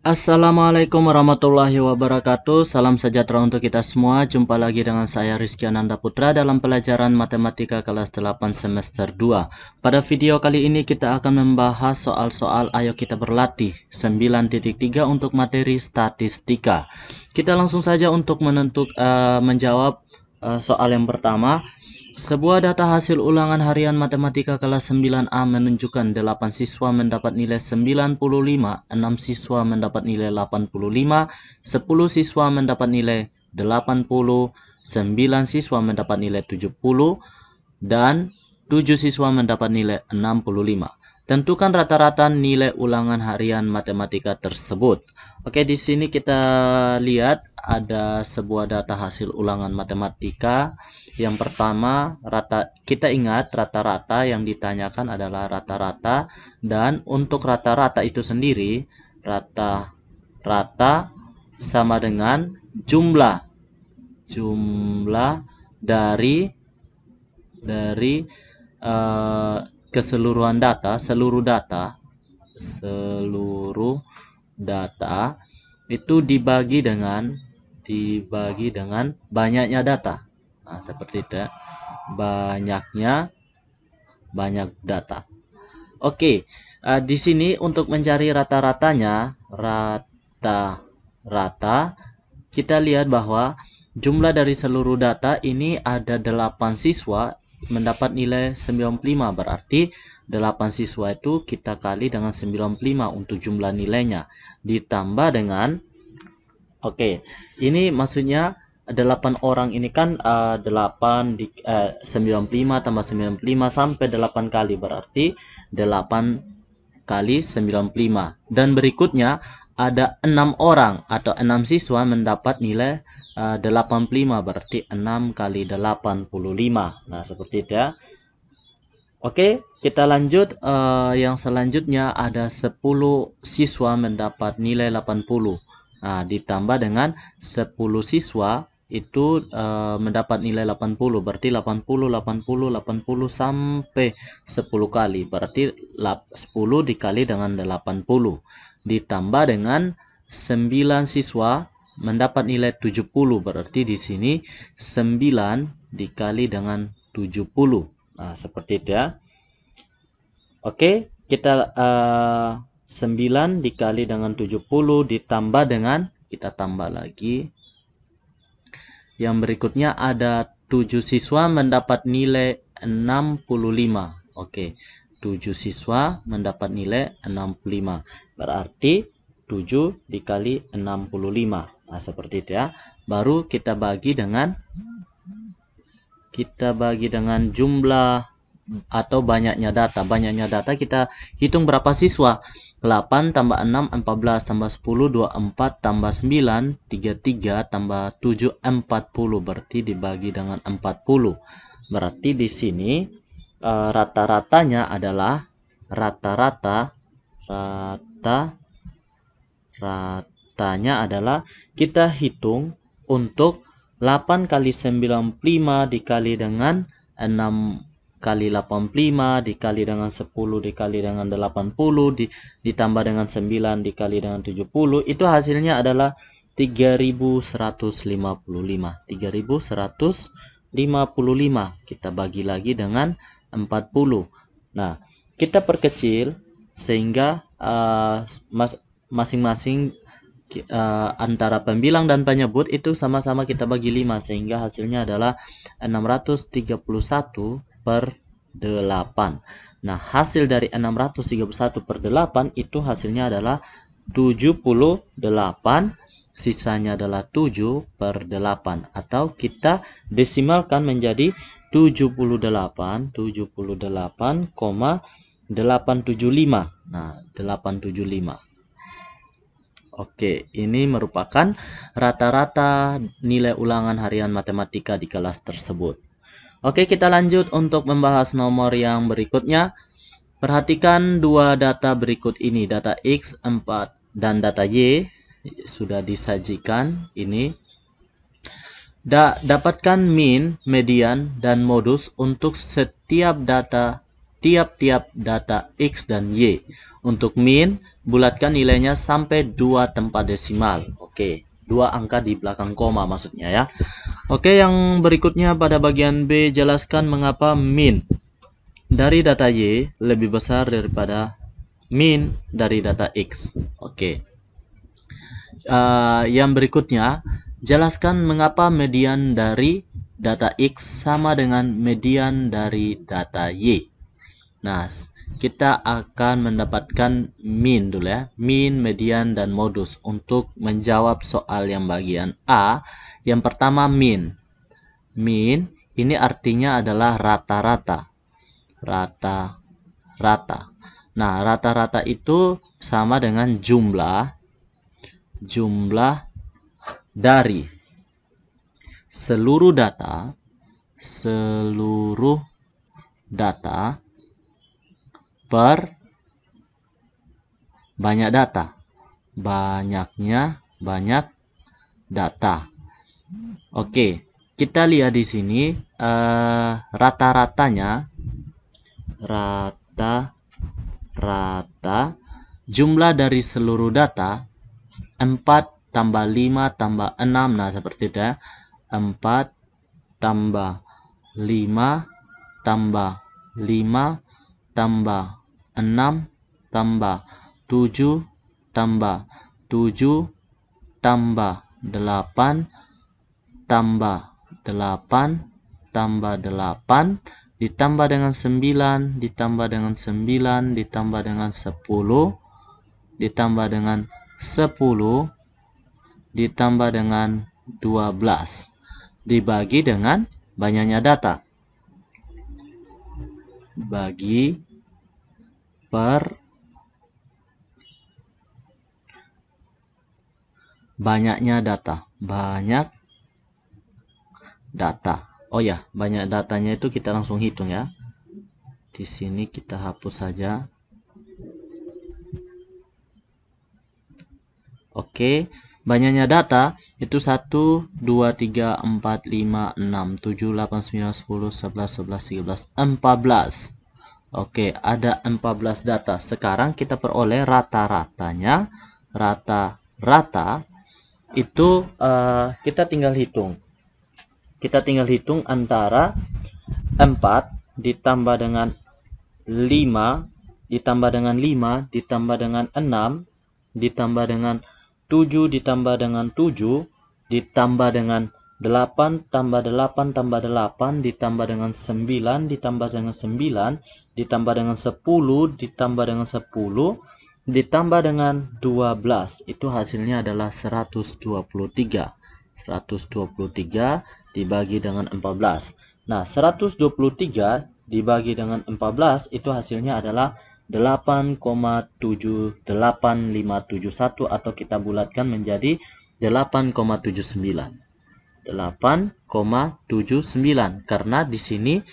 Assalamualaikum warahmatullahi wabarakatuh. Salam sejahtera untuk kita semua. Jumpa lagi dengan saya Rizky Ananda Putra dalam pelajaran Matematika kelas 8 semester 2. Pada video kali ini kita akan membahas soal-soal Ayo Kita Berlatih 9.3 untuk materi statistika. Kita langsung saja untuk menjawab soal yang pertama. Sebuah data hasil ulangan harian matematika kelas 9A menunjukkan 8 siswa mendapat nilai 95, 6 siswa mendapat nilai 85, 10 siswa mendapat nilai 80, 9 siswa mendapat nilai 70, dan 7 siswa mendapat nilai 65. Tentukan rata-rata nilai ulangan harian matematika tersebut. Oke, di sini kita lihat ada sebuah data hasil ulangan matematika. Yang pertama, kita ingat rata-rata yang ditanyakan adalah rata-rata, dan untuk rata-rata itu sendiri, rata-rata sama dengan jumlah dari keseluruhan data, seluruh data itu dibagi dengan banyaknya data. Nah, seperti itu, banyak data. Oke, di sini untuk mencari rata-ratanya, kita lihat bahwa jumlah dari seluruh data ini ada 8 siswa mendapat nilai 95, berarti 8 siswa itu kita kali dengan 95 untuk jumlah nilainya, ditambah dengan ini maksudnya 8 orang ini kan 95 tambah 95 sampai 8 kali, berarti 8 kali 95, dan berikutnya ada 6 orang atau 6 siswa mendapat nilai 85, berarti 6 kali 85. Nah, seperti itu ya. Oke, kita lanjut. Yang selanjutnya ada 10 siswa mendapat nilai 80. Nah, ditambah dengan 10 siswa itu mendapat nilai 80, berarti 80 sampai 10 kali, berarti 10 dikali dengan 80, ditambah dengan 9 siswa mendapat nilai 70, berarti di sini 9 dikali dengan 70. Nah, seperti itu ya. Oke, kita 9 dikali dengan 70 ditambah dengan, kita tambah lagi. Yang berikutnya ada 7 siswa mendapat nilai 65. Oke, 7 siswa mendapat nilai 65. Berarti 7 dikali 65. Nah, seperti itu ya. Baru kita bagi dengan jumlah atau banyaknya data. Banyaknya data kita hitung berapa siswa. 8 tambah 6 14 tambah 10 24 tambah 9 33 tambah 7 40, berarti dibagi dengan 40. Berarti di sini rata-ratanya adalah ratanya adalah kita hitung untuk 8 kali 95 dikali dengan 6 kali 85 dikali dengan 10 dikali dengan 80 ditambah dengan 9 dikali dengan 70, itu hasilnya adalah 3155. 3155 kita bagi lagi dengan 40. Nah, kita perkecil sehingga masing-masing antara pembilang dan penyebut itu sama-sama kita bagi 5, sehingga hasilnya adalah 631 per 8. Nah, hasil dari 631 per 8 itu hasilnya adalah 78, sisanya adalah 7 per 8, atau kita desimalkan menjadi 78,875. Nah, 875. Oke, ini merupakan rata-rata nilai ulangan harian matematika di kelas tersebut. Oke, kita lanjut untuk membahas nomor yang berikutnya. Perhatikan dua data berikut ini, data X 4 dan data Y sudah disajikan ini. Dapatkan min, median, dan modus untuk tiap-tiap data X dan Y. Untuk min, bulatkan nilainya sampai 2 tempat desimal. Oke, 2 angka di belakang koma maksudnya ya. Oke, yang berikutnya pada bagian B, jelaskan mengapa min dari data Y lebih besar daripada min dari data X. Oke. Yang berikutnya, jelaskan mengapa median dari data X sama dengan median dari data Y. Nah, kita akan mendapatkan min dulu ya, min, median, dan modus. Untuk menjawab soal yang bagian A, yang pertama min. Min ini artinya adalah rata-rata. Rata-rata. Nah, rata-rata itu sama dengan jumlah dari seluruh data per banyak data. Banyak data. Oke, kita lihat di sini rata-ratanya, jumlah dari seluruh data 4 tambah 5 tambah 6. Nah, seperti itu ya. 4 tambah 5 tambah 5 tambah 6 tambah 7 tambah 7 tambah 8 tambah 8 tambah 8 ditambah dengan 9 ditambah dengan 9 ditambah dengan 10 ditambah dengan 10 ditambah dengan 12 dibagi dengan banyaknya data. Bagi per banyaknya data. Banyak data. Oh ya, banyak datanya itu kita langsung hitung ya. Di sini kita hapus saja. Oke, banyaknya data itu 1, 2, 3, 4, 5, 6, 7, 8, 9, 10, 11, 11, 13, 14. Oke, ada 14 data. Sekarang kita peroleh rata-ratanya. Rata-rata itu kita tinggal hitung. Kita tinggal hitung antara 4 ditambah dengan 5 ditambah dengan 5 ditambah dengan 6 ditambah dengan 7 ditambah dengan 7 ditambah dengan 8 tambah 8 tambah 8 ditambah dengan 9 ditambah dengan 9 ditambah dengan 10 ditambah dengan 10 ditambah dengan 12. Itu hasilnya adalah 123. 123 dibagi dengan 14. Nah, 123 dibagi dengan 14 itu hasilnya adalah 8,78571 atau kita bulatkan menjadi 8,79. 8,79 karena di sini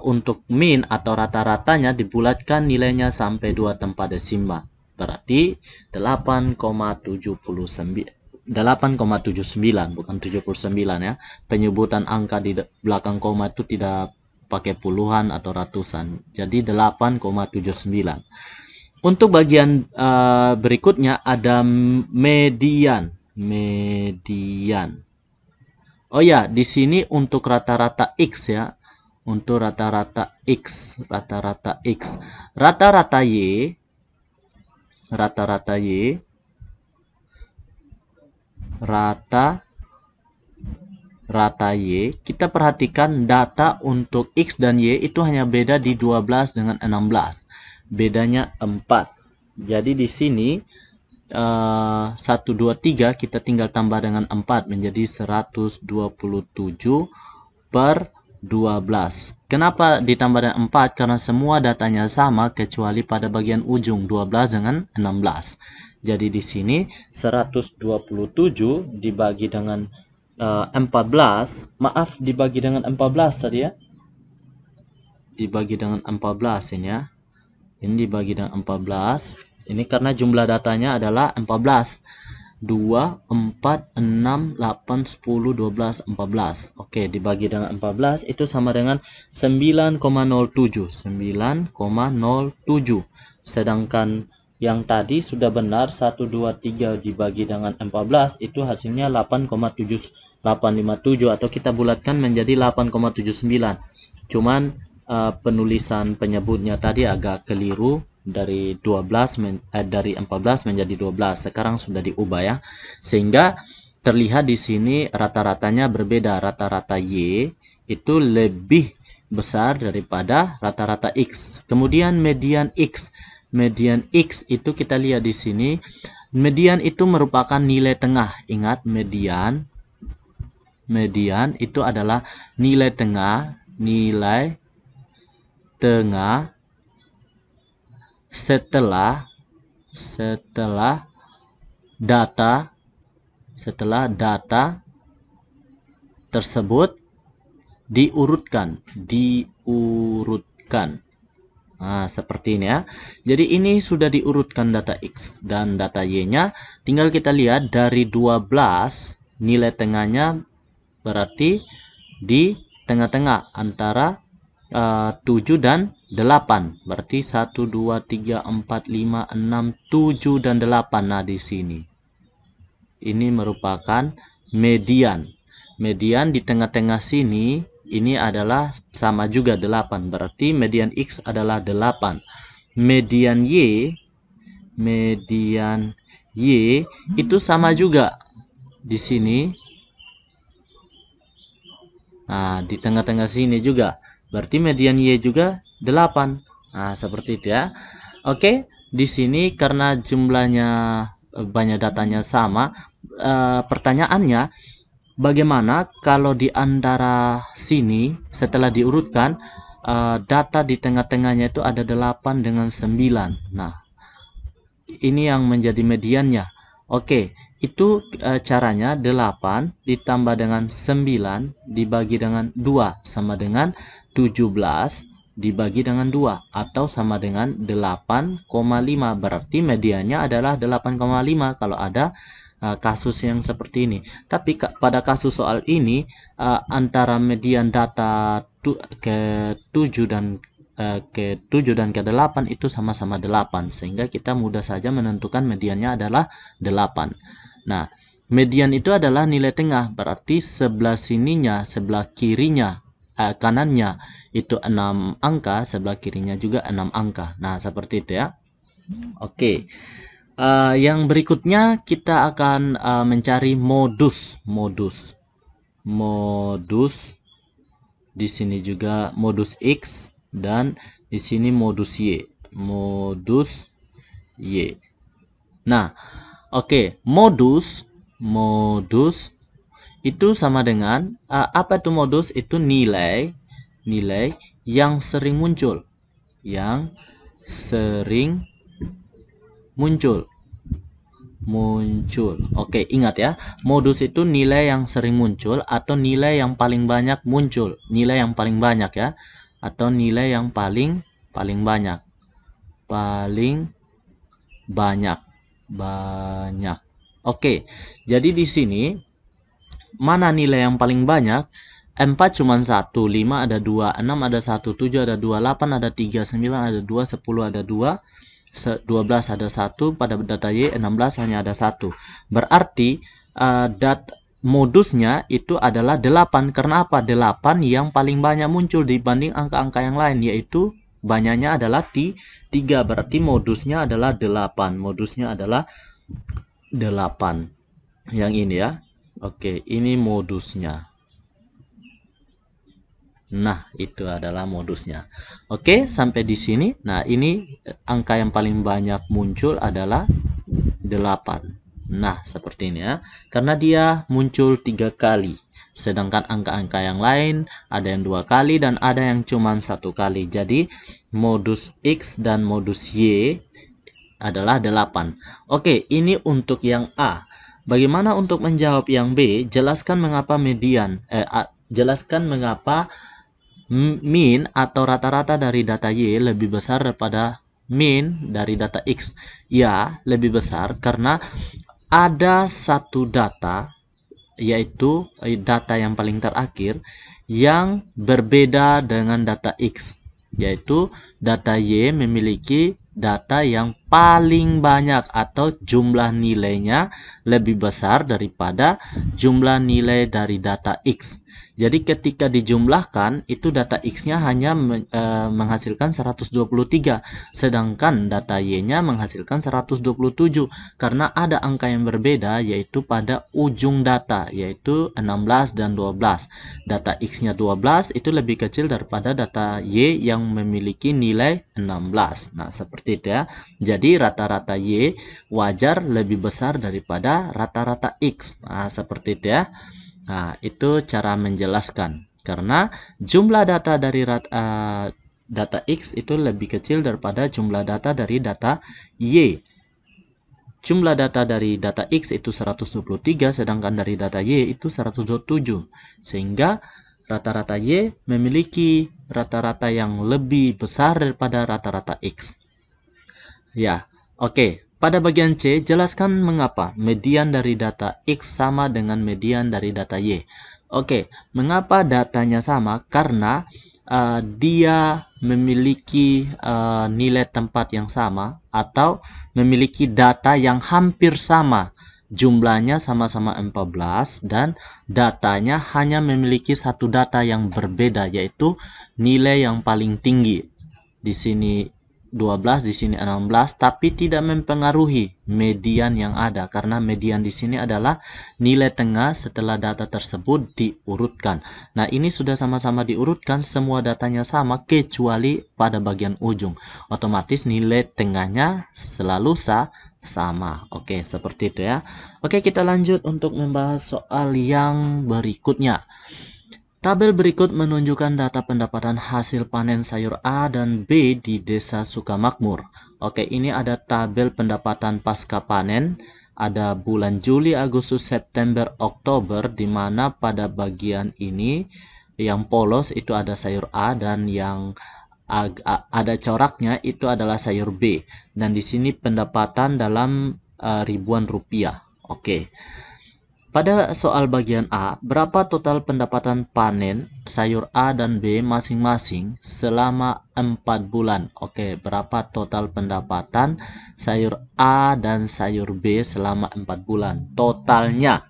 untuk min atau rata-ratanya dibulatkan nilainya sampai 2 tempat desimal. Berarti 8,79 bukan 79 ya. Penyebutan angka di belakang koma itu tidak pakai puluhan atau ratusan. Jadi 8,79. Untuk bagian berikutnya ada median. Oh ya, di sini untuk rata-rata X ya. Untuk rata-rata X, rata-rata Y kita perhatikan data untuk X dan Y itu hanya beda di 12 dengan 16. Bedanya 4. Jadi di sini 1, 2, 3 kita tinggal tambah dengan 4 menjadi 127 per 12. Kenapa ditambah dengan 4? Karena semua datanya sama kecuali pada bagian ujung 12 dengan 16. Jadi di sini 127 dibagi dengan 14. Maaf, dibagi dengan 14 tadi ya. Dibagi dengan 14 ini ya. Ini dibagi dengan 14. Ini karena jumlah datanya adalah 14. 2, 4, 6, 8, 10, 12, 14. Oke, dibagi dengan 14 itu sama dengan 9,07. 9,07. Sedangkan yang tadi sudah benar 1, 2, 3 dibagi dengan 14 itu hasilnya 8,7857 atau kita bulatkan menjadi 8,79. Cuman penulisan penyebutnya tadi agak keliru, dari 14 menjadi 12. Sekarang sudah diubah ya. Sehingga terlihat di sini rata-ratanya berbeda. Rata-rata Y itu lebih besar daripada rata-rata X. Kemudian median X. Median X itu kita lihat di sini. Median itu merupakan nilai tengah. Ingat, median itu adalah nilai tengah setelah data tersebut diurutkan. Nah, seperti ini ya. Jadi ini sudah diurutkan data X dan data Y-nya. Tinggal kita lihat dari 12 nilai tengahnya berarti di tengah-tengah antara 7 dan 8. Berarti 1, 2, 3, 4, 5, 6, 7 dan 8. Nah, di sini. Ini merupakan median. Median di tengah-tengah sini ini adalah sama juga 8. Berarti median X adalah 8. Median Y itu sama juga di sini. Nah, di tengah-tengah sini juga. Berarti median Y juga 8. Nah, seperti itu ya. Oke, di sini karena jumlahnya banyak, datanya sama, pertanyaannya bagaimana kalau di antara sini setelah diurutkan data di tengah-tengahnya itu ada 8 dengan 9. Nah, ini yang menjadi mediannya. Oke, itu caranya 8 ditambah dengan 9 dibagi dengan 2 sama dengan 17 dibagi dengan 2 atau sama dengan 8,5. Berarti mediannya adalah 8,5 kalau ada kasus yang seperti ini. Tapi pada kasus soal ini antara median data ke-7 dan ke-8 itu sama-sama 8, sehingga kita mudah saja menentukan mediannya adalah 8. Nah, median itu adalah nilai tengah, berarti sebelah sininya, sebelah kirinya, kanannya itu 6 angka, sebelah kirinya juga 6 angka. Nah, seperti itu ya. Oke. Yang berikutnya kita akan mencari modus. Di sini juga modus X dan di sini modus Y. Nah, oke, modus itu sama dengan apa itu modus? Itu nilai yang sering muncul. Oke, ingat ya, modus itu nilai yang sering muncul atau nilai yang paling banyak muncul. Nilai yang paling banyak ya, atau nilai yang paling banyak. Oke, jadi di sini mana nilai yang paling banyak? 4 cuma 1, 5 ada 2, 6 ada 1, 7 ada 2, 8 ada 3, 9 ada 2, 10 ada 2, 12 ada 1, pada data Y 16 hanya ada 1. Berarti modusnya itu adalah 8. Karena apa? 8 yang paling banyak muncul dibanding angka-angka yang lain, yaitu banyaknya adalah 3. Berarti modusnya adalah 8. Yang ini ya. Oke, ini modusnya. Nah, itu adalah modusnya. Oke, sampai di sini. Nah, ini angka yang paling banyak muncul adalah 8. Nah, seperti ini ya. Karena dia muncul 3 kali. Sedangkan angka-angka yang lain ada yang 2 kali dan ada yang cuma 1 kali. Jadi, modus X dan modus Y adalah 8. Oke, ini untuk yang A. Bagaimana untuk menjawab yang B? Jelaskan mengapa min atau rata-rata dari data Y lebih besar daripada min dari data X. Ya, lebih besar karena ada satu data, yaitu data yang paling terakhir, yang berbeda dengan data X, yaitu data Y memiliki data yang paling banyak atau jumlah nilainya lebih besar daripada jumlah nilai dari data X. Jadi ketika dijumlahkan itu data X-nya hanya menghasilkan 123, sedangkan data Y-nya menghasilkan 127 karena ada angka yang berbeda yaitu pada ujung data yaitu 16 dan 12. Data X-nya 12 itu lebih kecil daripada data Y yang memiliki nilai 16. Nah, seperti itu ya. Jadi rata-rata Y wajar lebih besar daripada rata-rata X. Nah, seperti itu ya. Nah, itu cara menjelaskan. Karena jumlah data dari data X itu lebih kecil daripada jumlah data dari data Y. Jumlah data dari data X itu 123, sedangkan dari data Y itu 127. Sehingga rata-rata Y memiliki rata-rata yang lebih besar daripada rata-rata X. Ya, oke. Pada bagian C, jelaskan mengapa median dari data X sama dengan median dari data Y. Oke, mengapa datanya sama? Karena dia memiliki nilai tempat yang sama atau memiliki data yang hampir sama. Jumlahnya sama-sama 14 dan datanya hanya memiliki satu data yang berbeda yaitu nilai yang paling tinggi. Di sini 12, di sini 16, tapi tidak mempengaruhi median yang ada karena median di sini adalah nilai tengah setelah data tersebut diurutkan. Nah, ini sudah sama-sama diurutkan, semua datanya sama kecuali pada bagian ujung. Otomatis nilai tengahnya selalu sama. Oke, seperti itu ya. Oke, kita lanjut untuk membahas soal yang berikutnya. Tabel berikut menunjukkan data pendapatan hasil panen sayur A dan B di Desa Sukamakmur. Oke, ini ada tabel pendapatan pasca panen. Ada bulan Juli, Agustus, September, Oktober, di mana pada bagian ini yang polos itu ada sayur A dan yang ada coraknya itu adalah sayur B. Dan di sini pendapatan dalam ribuan rupiah. Oke. Pada soal bagian A, berapa total pendapatan panen sayur A dan B masing-masing selama 4 bulan? Oke, berapa total pendapatan sayur A dan sayur B selama 4 bulan? Totalnya.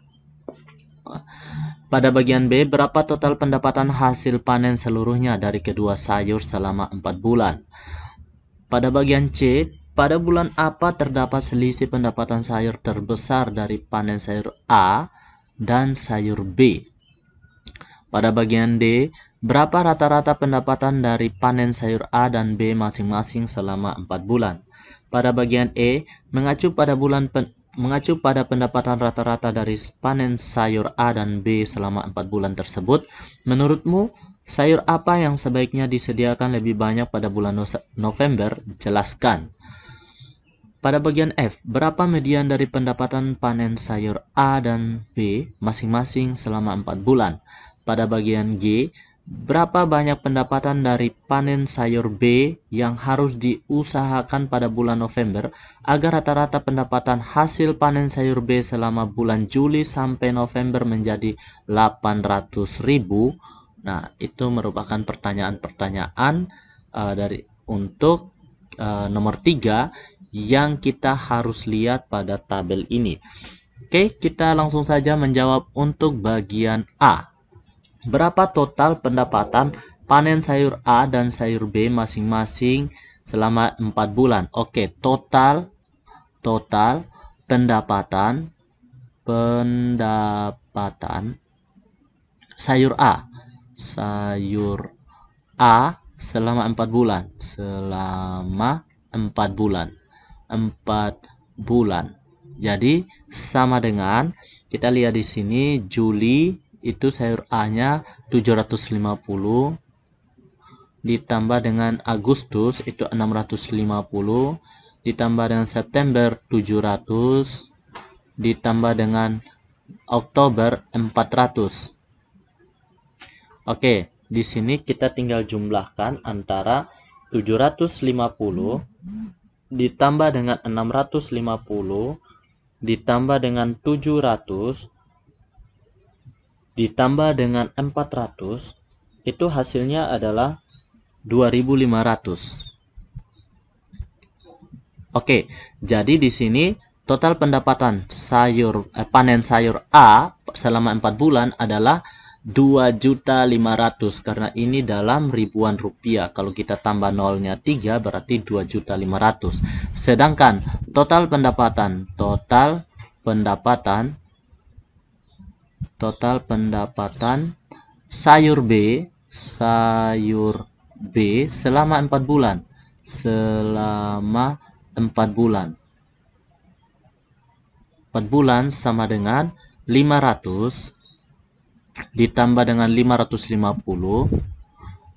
Pada bagian B, berapa total pendapatan hasil panen seluruhnya dari kedua sayur selama 4 bulan? Pada bagian C, pada bulan apa terdapat selisih pendapatan sayur terbesar dari panen sayur A dan sayur B? Pada bagian D, berapa rata-rata pendapatan dari panen sayur A dan B masing-masing selama 4 bulan? Pada bagian E, mengacu pada pendapatan rata-rata dari panen sayur A dan B selama 4 bulan tersebut, menurutmu sayur apa yang sebaiknya disediakan lebih banyak pada bulan November? Jelaskan. Pada bagian F, berapa median dari pendapatan panen sayur A dan B masing-masing selama 4 bulan? Pada bagian G, berapa banyak pendapatan dari panen sayur B yang harus diusahakan pada bulan November agar rata-rata pendapatan hasil panen sayur B selama bulan Juli sampai November menjadi 800.000? Nah, itu merupakan pertanyaan-pertanyaan untuk nomor 3 yang kita harus lihat pada tabel ini. Oke, kita langsung saja menjawab untuk bagian A. Berapa total pendapatan panen sayur A dan sayur B masing-masing selama 4 bulan? Oke, total pendapatan sayur A selama 4 bulan. Selama 4 bulan. 4 bulan. Jadi sama dengan kita lihat di sini Juli itu sayur A-nya 750 ditambah dengan Agustus itu 650 ditambah dengan September 700 ditambah dengan Oktober 400. Oke, di sini kita tinggal jumlahkan antara 750 ditambah dengan 650 ditambah dengan 700 ditambah dengan 400, itu hasilnya adalah 2500. Oke, jadi di sini total pendapatan panen sayur A selama 4 bulan adalah 2.500.000 karena ini dalam ribuan rupiah. Kalau kita tambah nolnya 3 berarti 2.500.000. Sedangkan total pendapatan sayur B selama 4 bulan. Selama 4 bulan. 4 bulan sama dengan 500 ditambah dengan 550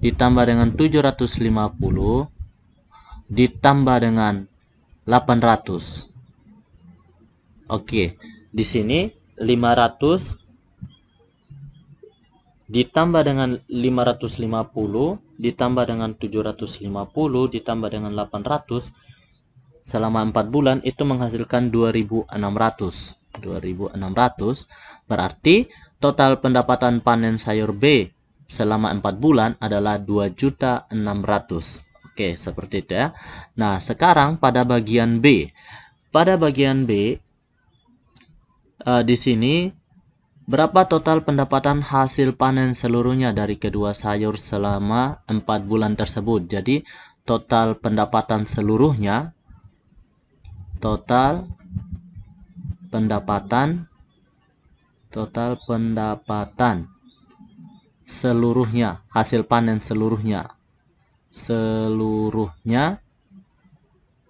ditambah dengan 750 ditambah dengan 800. Oke, di sini 500 ditambah dengan 550 ditambah dengan 750 ditambah dengan 800 selama 4 bulan itu menghasilkan 2.600. 2.600 berarti total pendapatan panen sayur B selama 4 bulan adalah 2.600.000. Oke, seperti itu ya. Nah, sekarang pada bagian B. Pada bagian B di sini berapa total pendapatan hasil panen seluruhnya dari kedua sayur selama 4 bulan tersebut. Jadi total pendapatan seluruhnya seluruhnya, hasil panen seluruhnya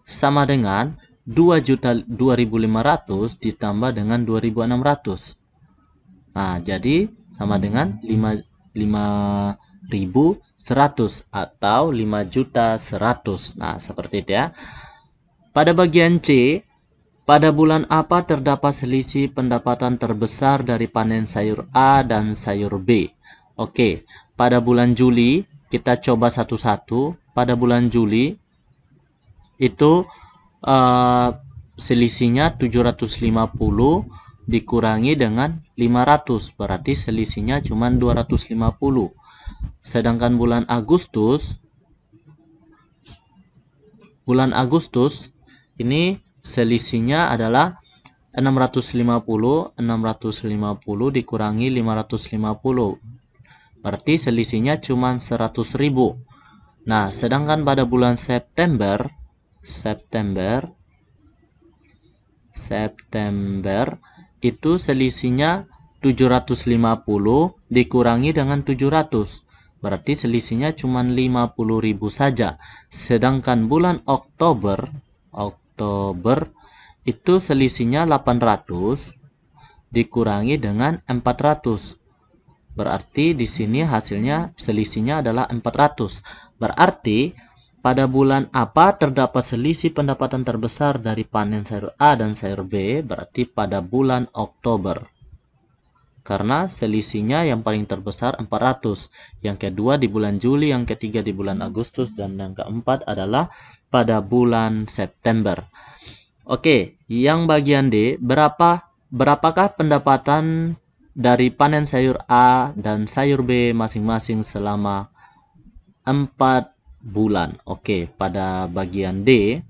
sama dengan 2.500.000 ditambah dengan 2.600. Nah, jadi sama dengan 5.100 atau 5.100.000. Nah, seperti itu ya. Pada bagian C, pada bulan apa terdapat selisih pendapatan terbesar dari panen sayur A dan sayur B? Oke, pada bulan Juli, kita coba satu-satu. Pada bulan Juli, itu selisihnya 750 dikurangi dengan 500. Berarti selisihnya cuma 250. Sedangkan bulan Agustus, ini selisihnya adalah 650 dikurangi 550. Berarti selisihnya cuma 100.000. Nah, sedangkan pada bulan September itu selisihnya 750 dikurangi dengan 700. Berarti selisihnya cuma 50.000 saja. Sedangkan bulan Oktober itu selisihnya 800 dikurangi dengan 400. Berarti di sini hasilnya selisihnya adalah 400. Berarti pada bulan apa terdapat selisih pendapatan terbesar dari panen sayur A dan sayur B? Berarti pada bulan Oktober. Karena selisihnya yang paling terbesar 400. Yang kedua di bulan Juli, yang ketiga di bulan Agustus, dan yang keempat adalah pada bulan September. Oke, yang bagian D, berapakah pendapatan dari panen sayur A dan sayur B masing-masing selama 4 bulan? Oke, pada bagian D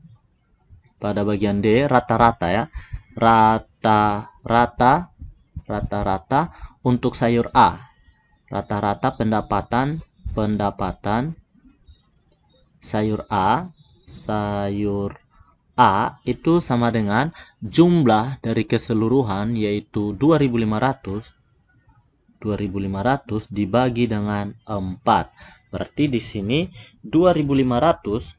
rata-rata ya. Rata-rata untuk sayur A. Rata-rata pendapatan sayur A itu sama dengan jumlah dari keseluruhan yaitu 2.500 dibagi dengan 4. Berarti di sini 2.500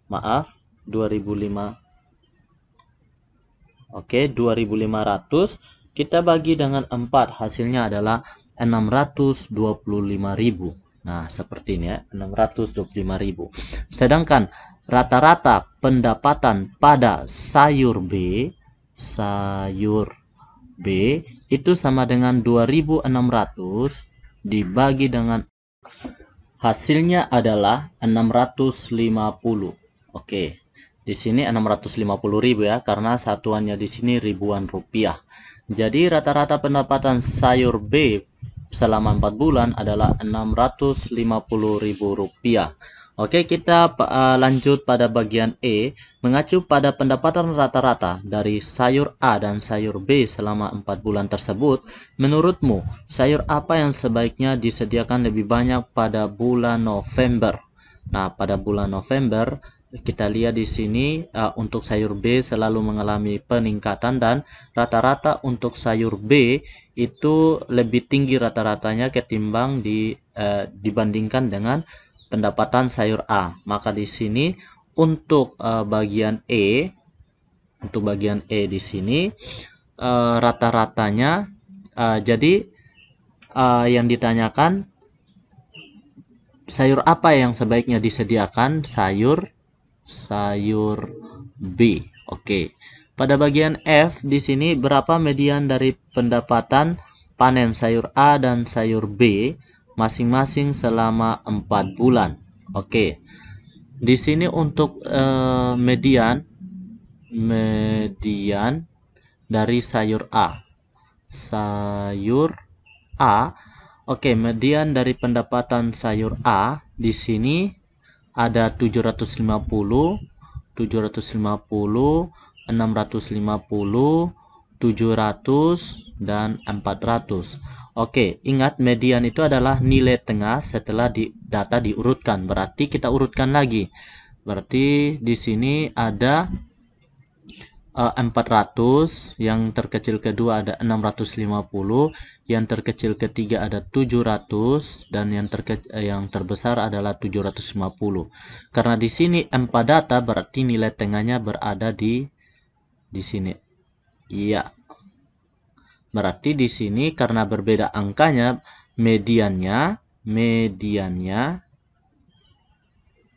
kita bagi dengan 4, hasilnya adalah 625.000. Nah, seperti ini ya, 625.000. Sedangkan rata-rata pendapatan pada sayur B itu sama dengan 2.600 dibagi dengan hasilnya adalah 650. Oke. Di sini 650.000 ya, karena satuannya di sini ribuan rupiah. Jadi rata-rata pendapatan sayur B selama 4 bulan adalah 650.000 rupiah. Oke, kita lanjut pada bagian E. Mengacu pada pendapatan rata-rata dari sayur A dan sayur B selama 4 bulan tersebut, menurutmu sayur apa yang sebaiknya disediakan lebih banyak pada bulan November? Nah, pada bulan November kita lihat di sini untuk sayur B selalu mengalami peningkatan, dan rata-rata untuk sayur B itu lebih tinggi rata-ratanya ketimbang dibandingkan dengan pendapatan sayur A. Maka di sini untuk bagian E, di sini rata-ratanya jadi yang ditanyakan sayur apa yang sebaiknya disediakan? Sayur B. Oke. Pada bagian F di sini berapa median dari pendapatan panen sayur A dan sayur B masing-masing selama 4 bulan. Oke. Di sini untuk median dari sayur A. Oke, median dari pendapatan sayur A di sini ada 750, 650, 700 dan 400. Oke, ingat median itu adalah nilai tengah setelah data diurutkan. Berarti kita urutkan lagi. Berarti di sini ada 400, yang terkecil kedua ada 650, yang terkecil ketiga ada 700, dan yang terbesar adalah 750. Karena di sini 4 data, berarti nilai tengahnya berada di sini. Iya. Berarti di sini karena berbeda angkanya, mediannya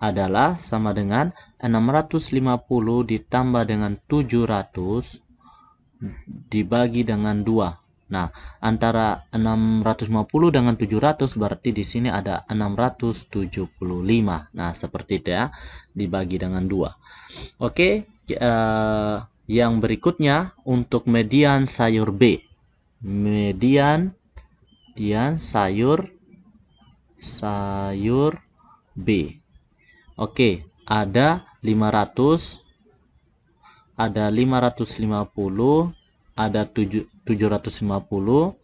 adalah sama dengan 650 ditambah dengan 700 dibagi dengan 2. Nah, antara 650 dengan 700 berarti di sini ada 675. Nah, seperti itu ya, dibagi dengan 2. Oke, yang berikutnya untuk median sayur B. Median sayur B. Oke, ada 500, ada 550, ada 750,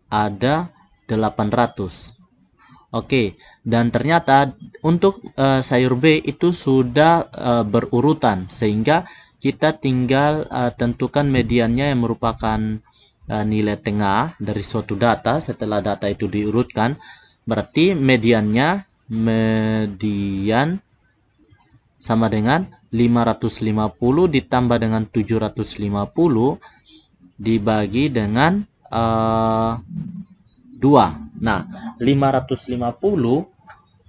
ada 800. Oke, dan ternyata untuk sayur B itu sudah berurutan, sehingga kita tinggal tentukan mediannya yang merupakan nilai tengah dari suatu data. Setelah data itu diurutkan, berarti median sama dengan 550 ditambah dengan 750 dibagi dengan 2. Nah, 550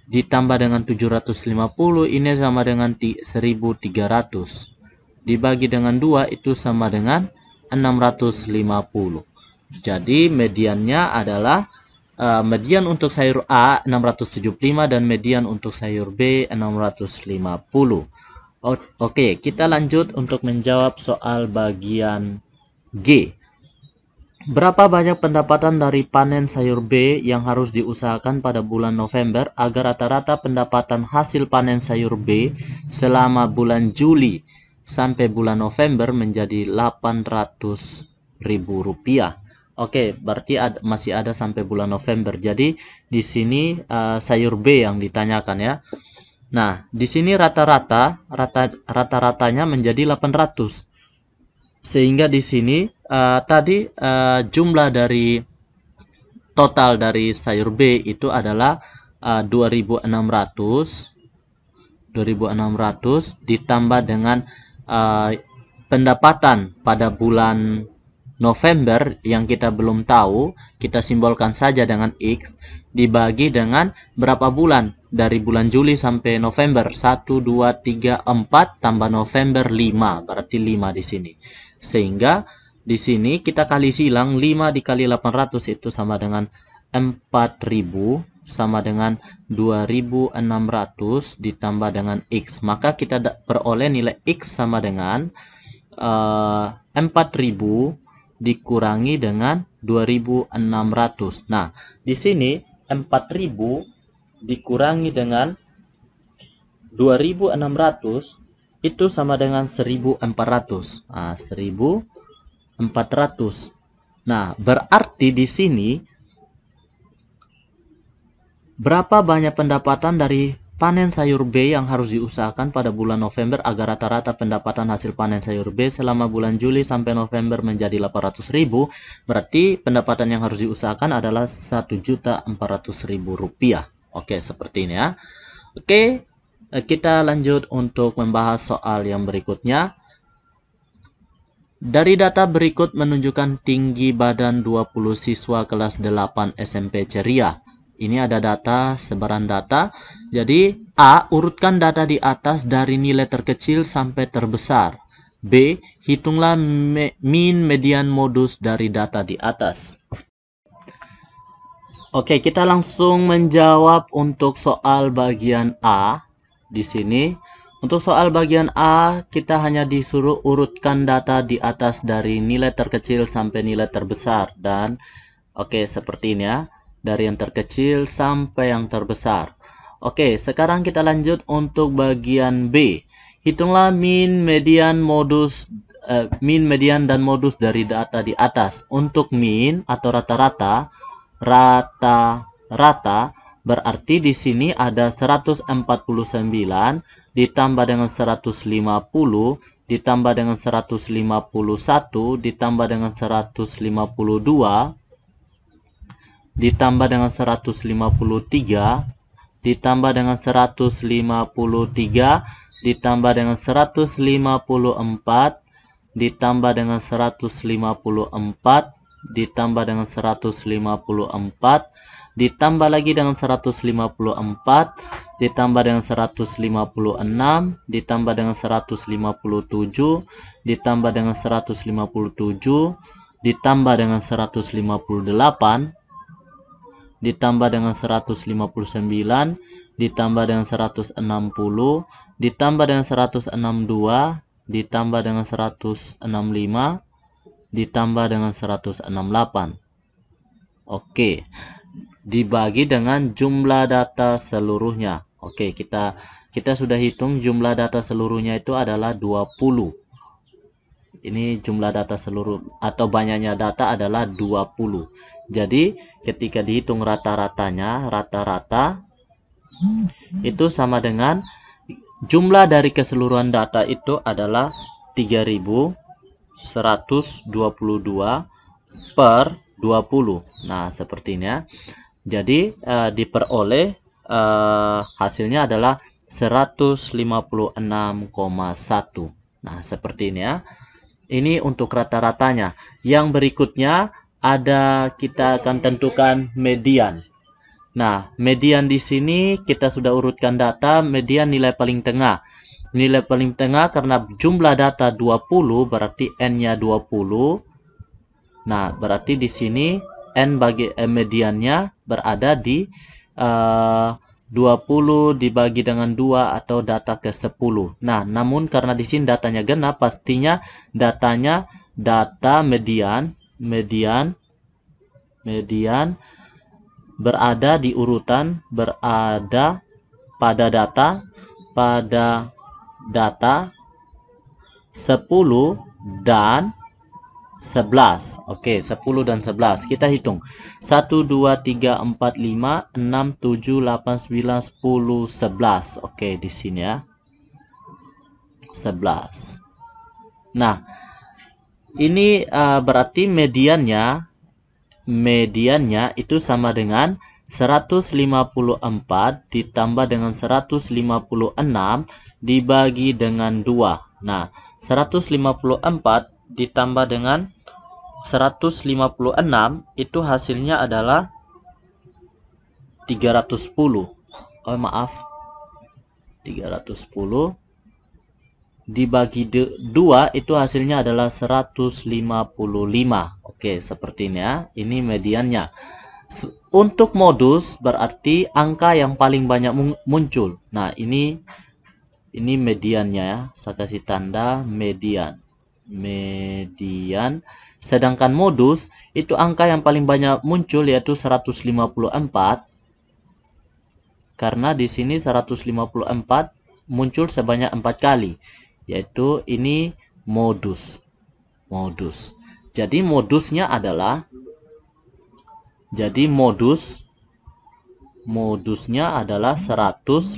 ditambah dengan 750 ini sama dengan 1300. Dibagi dengan 2 itu sama dengan 650. Jadi mediannya adalah median untuk sayur A 675 dan median untuk sayur B 650. Oke, kita lanjut untuk menjawab soal bagian G. Berapa banyak pendapatan dari panen sayur B yang harus diusahakan pada bulan November agar rata-rata pendapatan hasil panen sayur B selama bulan Juli sampai bulan November menjadi Rp800.000? Oke, berarti masih ada sampai bulan November. Jadi di sini sayur B yang ditanyakan ya. Nah, di sini rata-ratanya menjadi 800. Sehingga di sini tadi jumlah dari total dari sayur B itu adalah 2.600 ditambah dengan pendapatan pada bulan November yang kita belum tahu, kita simbolkan saja dengan X, dibagi dengan berapa bulan dari bulan Juli sampai November. 1, 2, 3, 4 tambah November 5, berarti 5 di sini. Sehingga di sini kita kali silang, 5 dikali 800 itu sama dengan 4.000 sama dengan 2.600 ditambah dengan X. Maka kita peroleh nilai X sama dengan 4.000 dikurangi dengan 2.600. Nah, di sini 4.000 dikurangi dengan 2600 itu sama dengan 1400. Nah, 1400. Nah, berarti di sini berapa banyak pendapatan dari panen sayur B yang harus diusahakan pada bulan November agar rata-rata pendapatan hasil panen sayur B selama bulan Juli sampai November menjadi 800.000? Berarti pendapatan yang harus diusahakan adalah 1.400.000 rupiah. Oke, seperti ini ya. Oke, kita lanjut untuk membahas soal yang berikutnya. Dari data berikut menunjukkan tinggi badan 20 siswa kelas 8 SMP Ceria. Ini ada data, sebaran data. Jadi, A, urutkan data di atas dari nilai terkecil sampai terbesar. B, hitunglah mean, median, modus dari data di atas. Oke, kita langsung menjawab untuk soal bagian A. Di sini, untuk soal bagian A, kita hanya disuruh urutkan data di atas dari nilai terkecil sampai nilai terbesar. Dan, oke, seperti ini ya. Dari yang terkecil sampai yang terbesar. Oke, sekarang kita lanjut untuk bagian B. Hitunglah mean, median, dan modus dari data di atas. Untuk mean atau rata-rata berarti di sini ada 149 ditambah dengan 150 ditambah dengan 151 ditambah dengan 152 ditambah dengan 153 ditambah dengan 153 ditambah dengan 154 ditambah dengan 154 ditambah dengan 154 ditambah lagi dengan 154 ditambah dengan 156 ditambah dengan 157 ditambah dengan 157 ditambah dengan 158 ditambah dengan 159 ditambah dengan 160 ditambah dengan 162 ditambah dengan 165 ditambah dengan 168. Oke, dibagi dengan jumlah data seluruhnya. Oke, kita sudah hitung jumlah data seluruhnya itu adalah 20. Ini jumlah data seluruh atau banyaknya data adalah 20. Jadi, ketika dihitung rata-ratanya, rata-rata itu sama dengan jumlah dari keseluruhan data itu adalah 3.122 per 20. Nah, seperti ini ya. Jadi, diperoleh hasilnya adalah 156,1. Nah, seperti ini ya. Ini untuk rata-ratanya. Yang berikutnya kita akan tentukan median. Nah, median di sini kita sudah urutkan data, median nilai paling tengah. Nilai paling tengah karena jumlah data 20 berarti N-nya 20. Nah, berarti di sini N bagi mediannya berada di 20 dibagi dengan 2 atau data ke 10. Nah, namun karena di sini datanya genap, pastinya data median berada di urutan, berada pada data 10 dan 11. Oke, 10 dan 11. Kita hitung. 1, 2, 3, 4, 5, 6, 7, 8, 9, 10, 11. Oke, di sini ya. 11. Nah, ini berarti mediannya itu sama dengan 154 ditambah dengan 156 dibagi dengan 2. Nah, 154 ditambah dengan 156 itu hasilnya adalah 310. 310 dibagi 2 itu hasilnya adalah 155. Oke, seperti ini ya. Ini mediannya. Untuk modus berarti angka yang paling banyak muncul. Nah, ini mediannya ya. Saya kasih tanda median. Sedangkan modus itu angka yang paling banyak muncul yaitu 154 karena di sini 154 muncul sebanyak 4 kali, yaitu ini modus. Jadi modusnya adalah, modusnya adalah 154.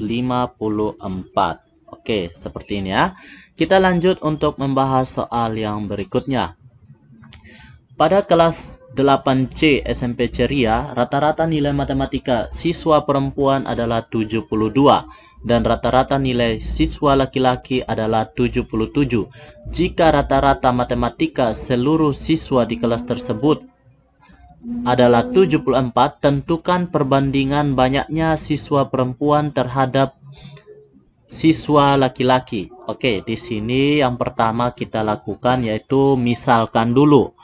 Oke, seperti ini ya. Kita lanjut untuk membahas soal yang berikutnya. Pada kelas 8C SMP Ceria, rata-rata nilai matematika siswa perempuan adalah 72 dan rata-rata nilai siswa laki-laki adalah 77. Jika rata-rata matematika seluruh siswa di kelas tersebut adalah 74, tentukan perbandingan banyaknya siswa perempuan terhadap siswa laki-laki. Oke, di sini yang pertama kita lakukan yaitu misalkan dulu.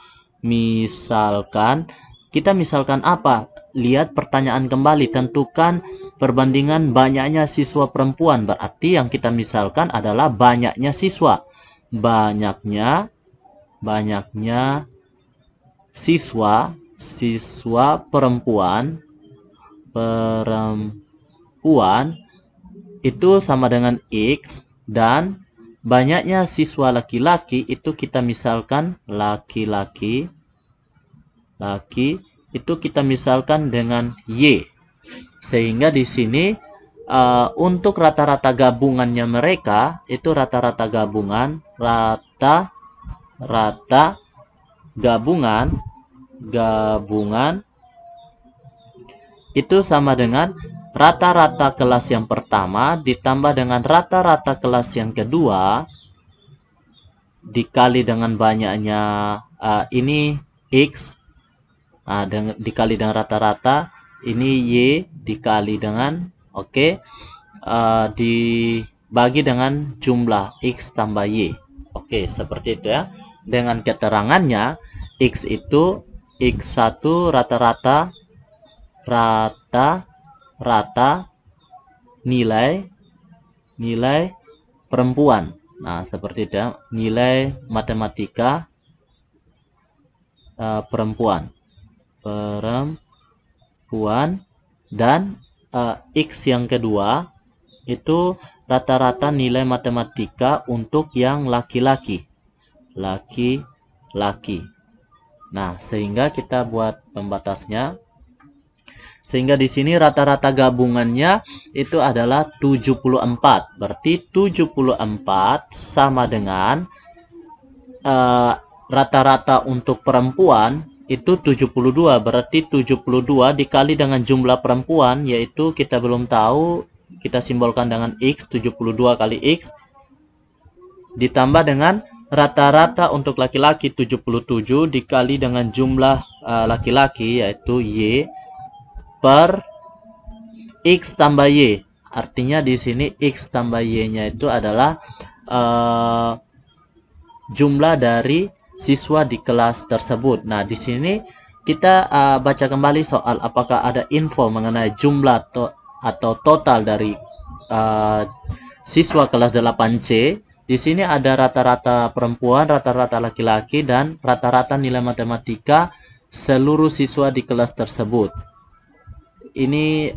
Kita misalkan apa? Lihat pertanyaan kembali, tentukan perbandingan banyaknya siswa perempuan. Berarti yang kita misalkan adalah banyaknya siswa. Banyaknya siswa perempuan itu sama dengan X, dan banyaknya siswa laki-laki itu kita misalkan laki-laki itu kita misalkan dengan Y. Sehingga di sini untuk rata-rata gabungannya mereka itu rata-rata gabungan itu sama dengan rata-rata kelas yang pertama ditambah dengan rata-rata kelas yang kedua dikali dengan banyaknya ini X, dikali dengan rata-rata ini Y dikali dengan dibagi dengan jumlah X tambah Y. Oke, seperti itu ya. Dengan keterangannya X itu X1 rata-rata nilai perempuan. Nah, seperti itu ya. Nilai matematika perempuan dan X yang kedua itu rata-rata nilai matematika untuk yang laki-laki. Nah, sehingga kita buat pembatasnya. Sehingga di sini rata-rata gabungannya itu adalah 74. Berarti 74 sama dengan rata-rata untuk perempuan itu 72. Berarti 72 dikali dengan jumlah perempuan, yaitu kita belum tahu, kita simbolkan dengan X, 72 kali X ditambah dengan rata-rata untuk laki-laki 77 dikali dengan jumlah laki-laki yaitu Y per X tambah Y. Artinya di sini X tambah Y-nya itu adalah jumlah dari siswa di kelas tersebut. Nah, di sini kita baca kembali soal apakah ada info mengenai jumlah atau total dari siswa kelas 8C. Di sini ada rata-rata perempuan, rata-rata laki-laki, dan rata-rata nilai matematika seluruh siswa di kelas tersebut. Ini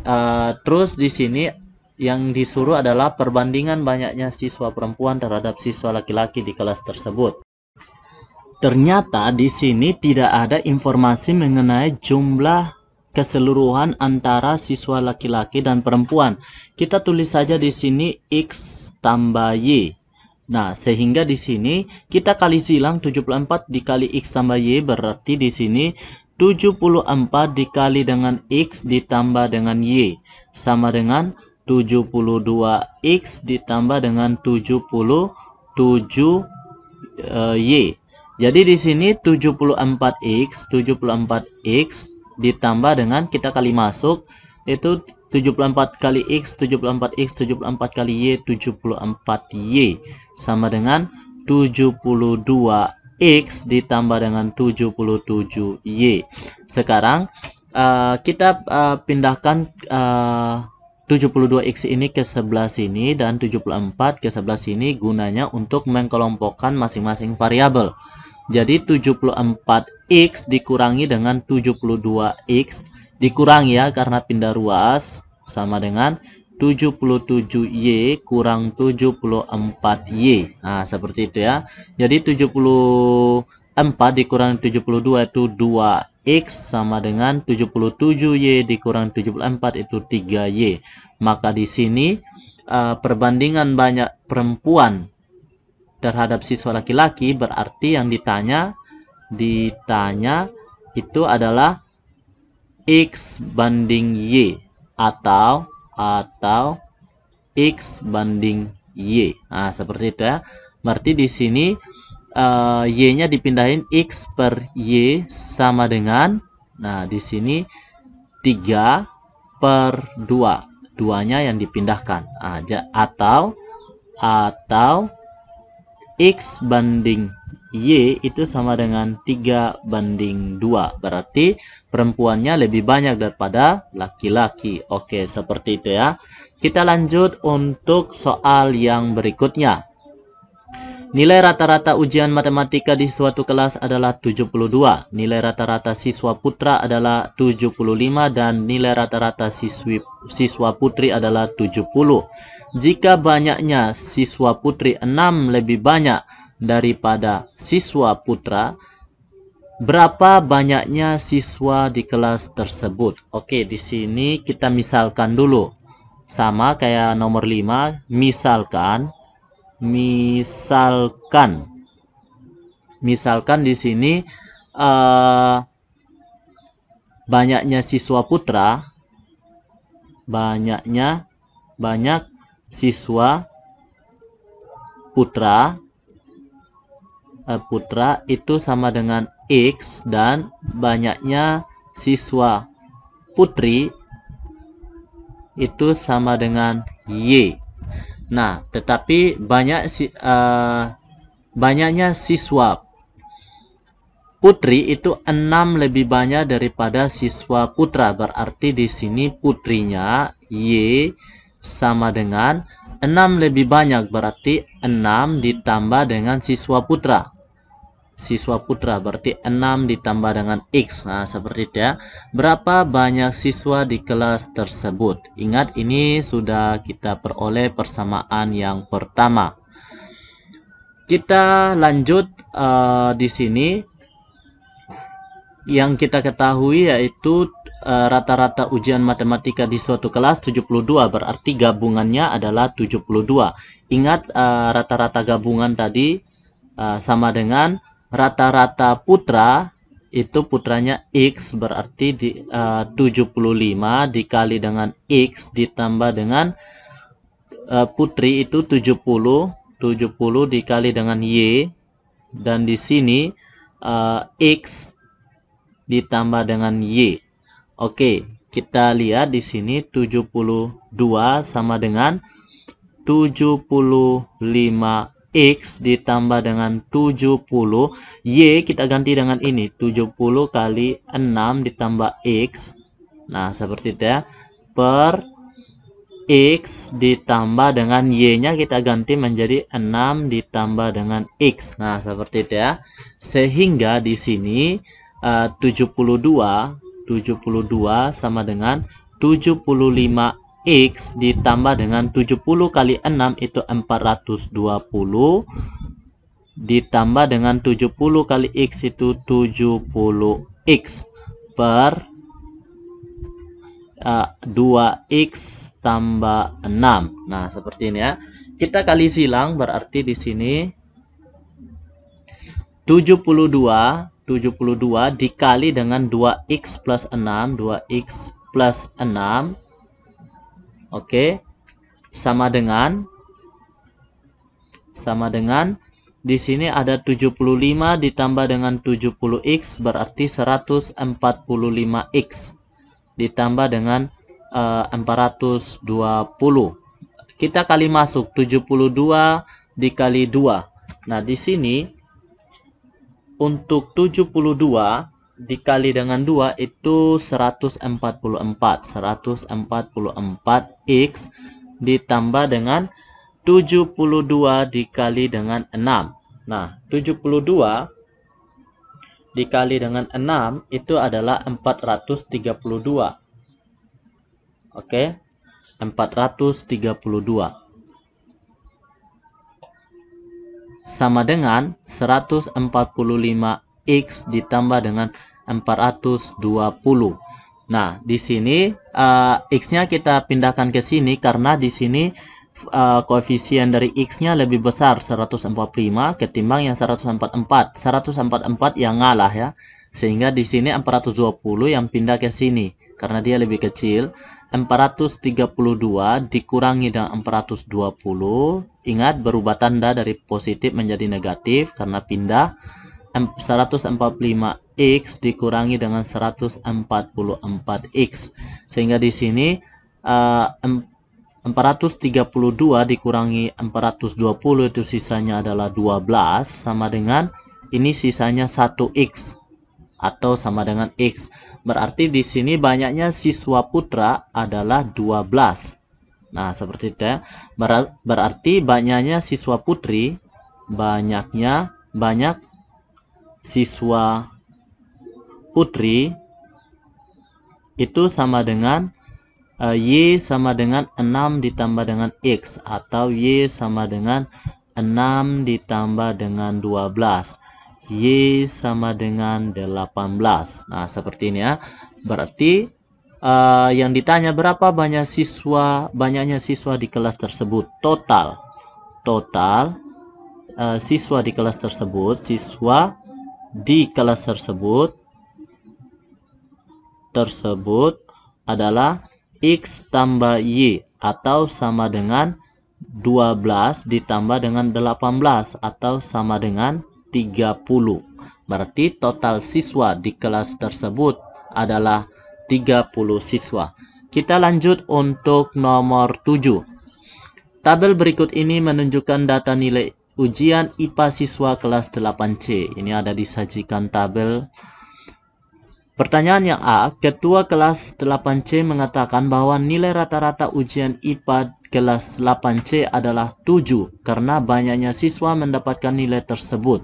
terus di sini yang disuruh adalah perbandingan banyaknya siswa perempuan terhadap siswa laki-laki di kelas tersebut. Ternyata di sini tidak ada informasi mengenai jumlah keseluruhan antara siswa laki-laki dan perempuan. Kita tulis saja di sini X tambah Y. Nah, sehingga di sini kita kali silang 74 dikali X tambah Y, berarti di sini 74 dikali dengan X ditambah dengan Y sama dengan 72X ditambah dengan 77 Y. Jadi di sini 74X ditambah dengan kita kali masuk itu 74 kali X, 74X, 74 kali Y, 74Y sama dengan 72X ditambah dengan 77Y. Sekarang kita pindahkan 72X ini ke sebelah sini dan 74 ke sebelah sini gunanya untuk mengkelompokkan masing-masing variabel. Jadi 74X dikurangi dengan 72X dikurangi ya karena pindah ruas sama dengan 77Y kurang 74Y. Nah, seperti itu ya. Jadi 74 dikurang 72 itu 2X sama dengan 77Y dikurang 74 itu 3Y. Maka di sini perbandingan banyak perempuan terhadap siswa laki-laki, berarti yang ditanya itu adalah X banding Y atau X banding Y. Nah, seperti itu ya. Berarti di sini Y-nya dipindahin X per Y sama dengan, nah di sini 3 per 2. 2-nya yang dipindahkan. Atau X banding Y itu sama dengan 3 banding 2. Berarti perempuannya lebih banyak daripada laki-laki. Oke, seperti itu ya. Kita lanjut untuk soal yang berikutnya. Nilai rata-rata ujian matematika di suatu kelas adalah 72. Nilai rata-rata siswa putra adalah 75 dan nilai rata-rata siswa putri adalah 70. Jika banyaknya siswa putri 6 lebih banyak daripada siswa putra, berapa banyaknya siswa di kelas tersebut? Oke, di sini kita misalkan dulu. Sama kayak nomor 5, misalkan di sini banyaknya siswa putra, banyak siswa putra itu sama dengan X dan banyaknya siswa putri itu sama dengan Y. Nah, tetapi banyaknya siswa putri itu 6 lebih banyak daripada siswa putra. Berarti di sini putrinya Y sama dengan 6 lebih banyak. Berarti 6 ditambah dengan siswa putra. Siswa putra berarti 6 ditambah dengan X. Nah, seperti itu ya. Berapa banyak siswa di kelas tersebut? Ingat, ini sudah kita peroleh persamaan yang pertama. Kita lanjut di sini. Yang kita ketahui yaitu rata-rata ujian matematika di suatu kelas 72. Berarti gabungannya adalah 72. Ingat, rata-rata gabungan tadi sama dengan rata-rata putra, itu putranya X, berarti 75 dikali dengan X ditambah dengan putri itu 70 dikali dengan Y, dan di sini X ditambah dengan Y. Oke, kita lihat di sini 72 sama dengan 75 X ditambah dengan 70. Y kita ganti dengan ini. 70 kali 6 ditambah X. Nah, seperti itu ya. Per X ditambah dengan Y-nya kita ganti menjadi 6 ditambah dengan X. Nah, seperti itu ya. Sehingga di sini 72 sama dengan 75 X ditambah dengan 70 kali 6 itu 420 ditambah dengan 70 kali X itu 70X per 2X tambah 6. Nah, seperti ini ya. Kita kali silang, berarti di sini 72 dikali dengan 2X plus 6, 2X plus 6. Oke, sama dengan di sini ada 75 ditambah dengan 70X berarti 145X ditambah dengan 420. Kita kali masuk 72 dikali 2. Nah, di sini untuk 72 dikali dengan 2 itu 144 X ditambah dengan 72 dikali dengan 6. Nah, 72 dikali dengan 6 itu adalah 432. Oke. 432 sama dengan 145x ditambah dengan 420. Nah, di sini x-nya kita pindahkan ke sini karena di sini koefisien dari x-nya lebih besar 145 ketimbang yang 144. 144 yang ngalah ya. Sehingga di sini 420 yang pindah ke sini karena dia lebih kecil. 432 dikurangi dengan 420. Ingat berubah tanda dari positif menjadi negatif karena pindah. 145x dikurangi dengan 144x. Sehingga di sini 432 dikurangi 420 itu sisanya adalah 12 sama dengan ini sisanya 1x atau sama dengan x. Berarti di sini banyaknya siswa putra adalah 12. Nah, seperti itu ya. Berarti banyaknya siswa putri banyak siswa putri itu sama dengan Y sama dengan 6 ditambah dengan X atau Y sama dengan 6 ditambah dengan 12. Y sama dengan 18. Nah, seperti ini ya. Berarti yang ditanya berapa banyaknya siswa di kelas tersebut. Total siswa di kelas tersebut adalah X tambah Y atau sama dengan 12 ditambah dengan 18 atau sama dengan 30. Berarti total siswa di kelas tersebut adalah 30 siswa. Kita lanjut untuk nomor 7. Tabel berikut ini menunjukkan data nilai ujian IPA siswa kelas 8C. Ini ada disajikan tabel. Pertanyaan yang A, Ketua kelas 8C mengatakan bahwa nilai rata-rata ujian IPA kelas 8C adalah 7 karena banyaknya siswa mendapatkan nilai tersebut.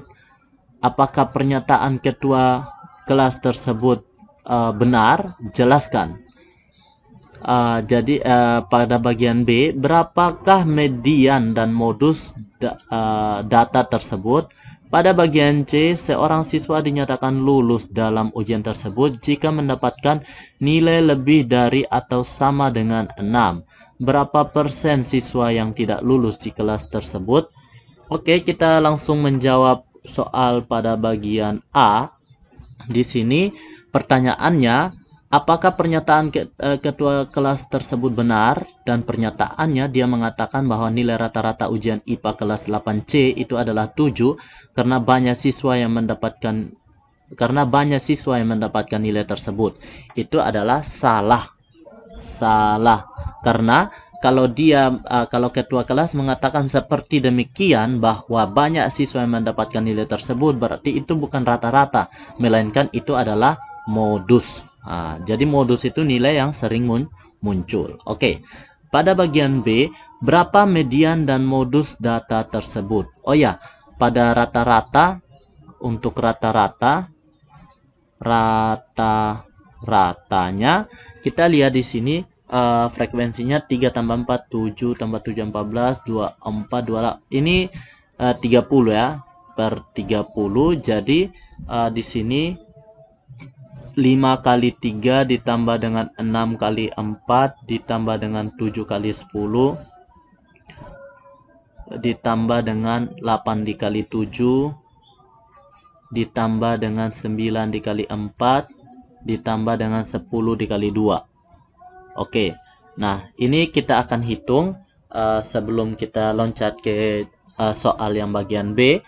Apakah pernyataan ketua kelas tersebut benar? Jelaskan. Jadi pada bagian B, berapakah median dan modus data tersebut? Pada bagian C, seorang siswa dinyatakan lulus dalam ujian tersebut jika mendapatkan nilai lebih dari atau sama dengan 6. Berapa persen siswa yang tidak lulus di kelas tersebut? Oke, kita langsung menjawab soal pada bagian A. Di sini pertanyaannya, apakah pernyataan ketua kelas tersebut benar? Dan pernyataannya dia mengatakan bahwa nilai rata-rata ujian IPA kelas 8C itu adalah 7 karena banyak siswa yang mendapatkan nilai tersebut. Itu adalah salah. Karena kalau ketua kelas mengatakan seperti demikian bahwa banyak siswa yang mendapatkan nilai tersebut, berarti itu bukan rata-rata, melainkan itu adalah modus. Jadi modus itu nilai yang sering muncul. Oke. Pada bagian B, berapa median dan modus data tersebut? Oh ya, pada rata-rata, untuk rata-ratanya kita lihat di sini frekuensinya 3 tambah 4 7 tambah 7 14 24 28. Ini 30 ya, per 30. Jadi di sini 5 kali 3 ditambah dengan 6 kali 4 ditambah dengan 7 kali 10 ditambah dengan 8 dikali 7 ditambah dengan 9 dikali 4 ditambah dengan 10 dikali 2. Oke, nah ini kita akan hitung sebelum kita loncat ke soal yang bagian B.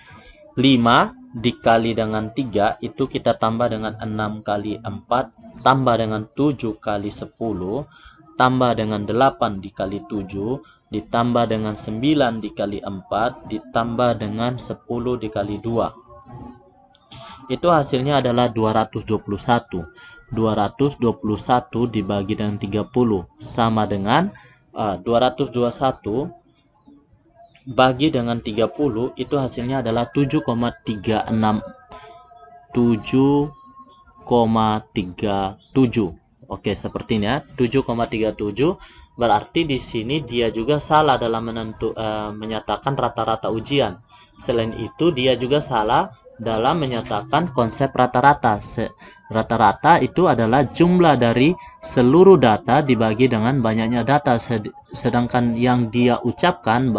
5 dikali dengan 3 itu kita tambah dengan 6 kali 4 tambah dengan 7 kali 10 tambah dengan 8 dikali 7 ditambah dengan 9 dikali 4 ditambah dengan 10 dikali 2. Itu hasilnya adalah 221. 221 dibagi dengan 30 sama dengan 221 bagi dengan 30 itu hasilnya adalah 7,37. Oke, seperti ini ya. 7,37 Berarti di sini dia juga salah dalam menyatakan rata-rata ujian. Selain itu, dia juga salah dalam menyatakan konsep rata-rata. Rata-rata itu adalah jumlah dari seluruh data dibagi dengan banyaknya data. Sedangkan yang dia ucapkan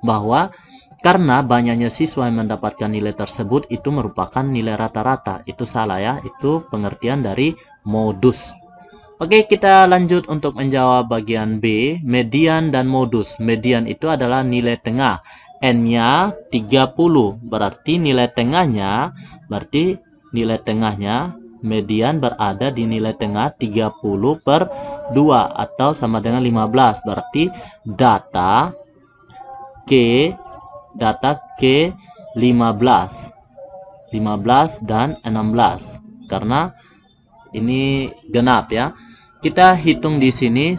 bahwa karena banyaknya siswa yang mendapatkan nilai tersebut itu merupakan nilai rata-rata. Itu salah ya. Itu pengertian dari modus. Oke, kita lanjut untuk menjawab bagian B, median dan modus. Median itu adalah nilai tengah. N-nya 30, berarti nilai tengahnya, median berada di nilai tengah 30 per 2 atau sama dengan 15. Berarti data K 15 dan 16 karena ini genap ya. Kita hitung di sini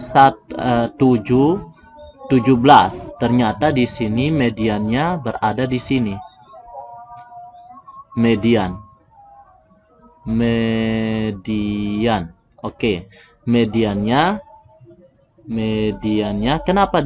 17. Ternyata di sini mediannya berada di sini. Median. Oke. Mediannya kenapa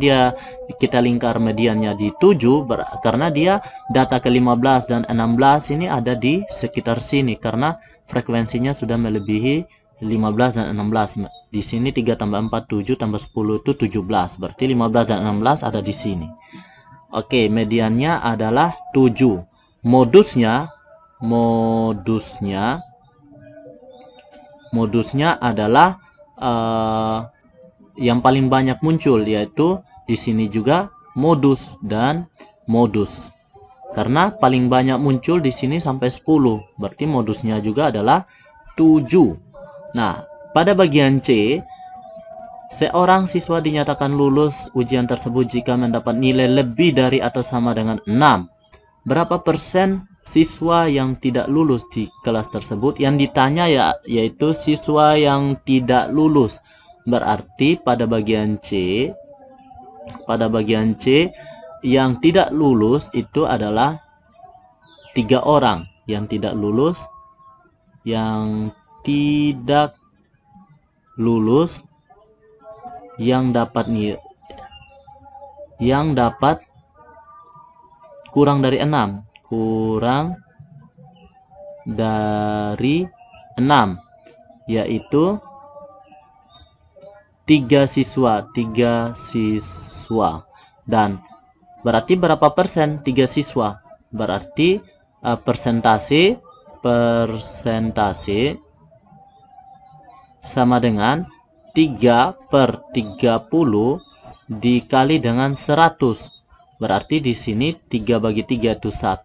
kita lingkar mediannya di 7? Karena dia data ke-15 dan 16 ini ada di sekitar sini karena frekuensinya sudah melebihi 15 dan 16. Di sini 3 tambah 4 7 tambah 10 itu 17. Berarti 15 dan 16 ada di sini. Oke, mediannya adalah 7. Modusnya adalah yang paling banyak muncul, yaitu di sini juga modus dan modus. Karena paling banyak muncul di sini sampai 10, berarti modusnya juga adalah 7. Nah, pada bagian C, seorang siswa dinyatakan lulus ujian tersebut jika mendapat nilai lebih dari atau sama dengan 6. Berapa persen siswa yang tidak lulus di kelas tersebut? Yang ditanya yaitu siswa yang tidak lulus. Berarti pada bagian C yang tidak lulus itu adalah 3 orang. Yang tidak lulus yang dapat kurang dari 6, yaitu 3 siswa. Dan berarti berapa persen 3 siswa? Berarti persentase sama dengan 3 per 30 dikali dengan 100. Berarti di sini 3 bagi 3 itu 1.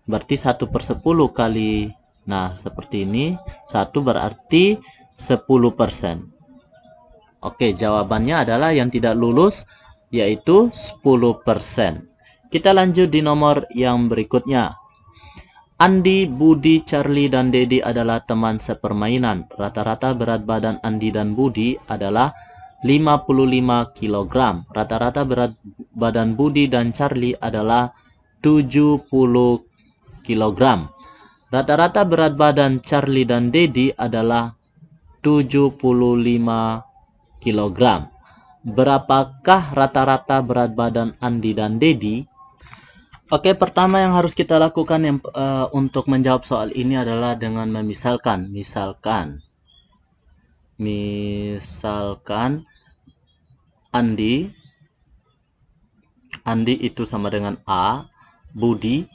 Berarti 1 per 10 kali. Nah, seperti ini. 1 berarti 10%. Oke, jawabannya adalah yang tidak lulus yaitu 10%. Kita lanjut di nomor yang berikutnya. Andi, Budi, Charlie, dan Dedi adalah teman sepermainan. Rata-rata berat badan Andi dan Budi adalah 55 kg. Rata-rata berat badan Budi dan Charlie adalah 70 kg. Rata-rata berat badan Charlie dan Dedi adalah 75 kg. Berapakah rata-rata berat badan Andi dan Dedi? Oke, pertama yang harus kita lakukan untuk menjawab soal ini adalah dengan memisalkan. Misalkan Andi itu sama dengan A, Budi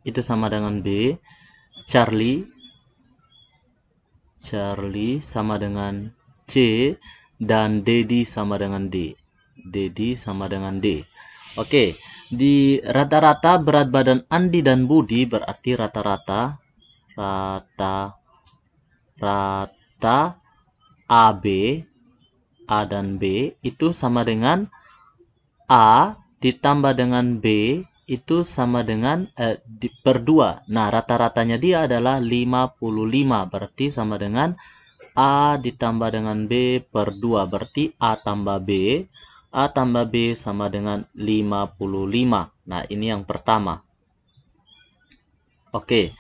itu sama dengan B, Charlie sama dengan C, dan Dedi sama dengan D. Oke, di rata-rata berat badan Andi dan Budi berarti rata-rata A dan B itu sama dengan A ditambah dengan B itu sama dengan per 2. Nah, rata-ratanya dia adalah 55, berarti sama dengan A ditambah dengan B per 2, berarti A tambah B sama dengan 55. Nah, ini yang pertama. Oke.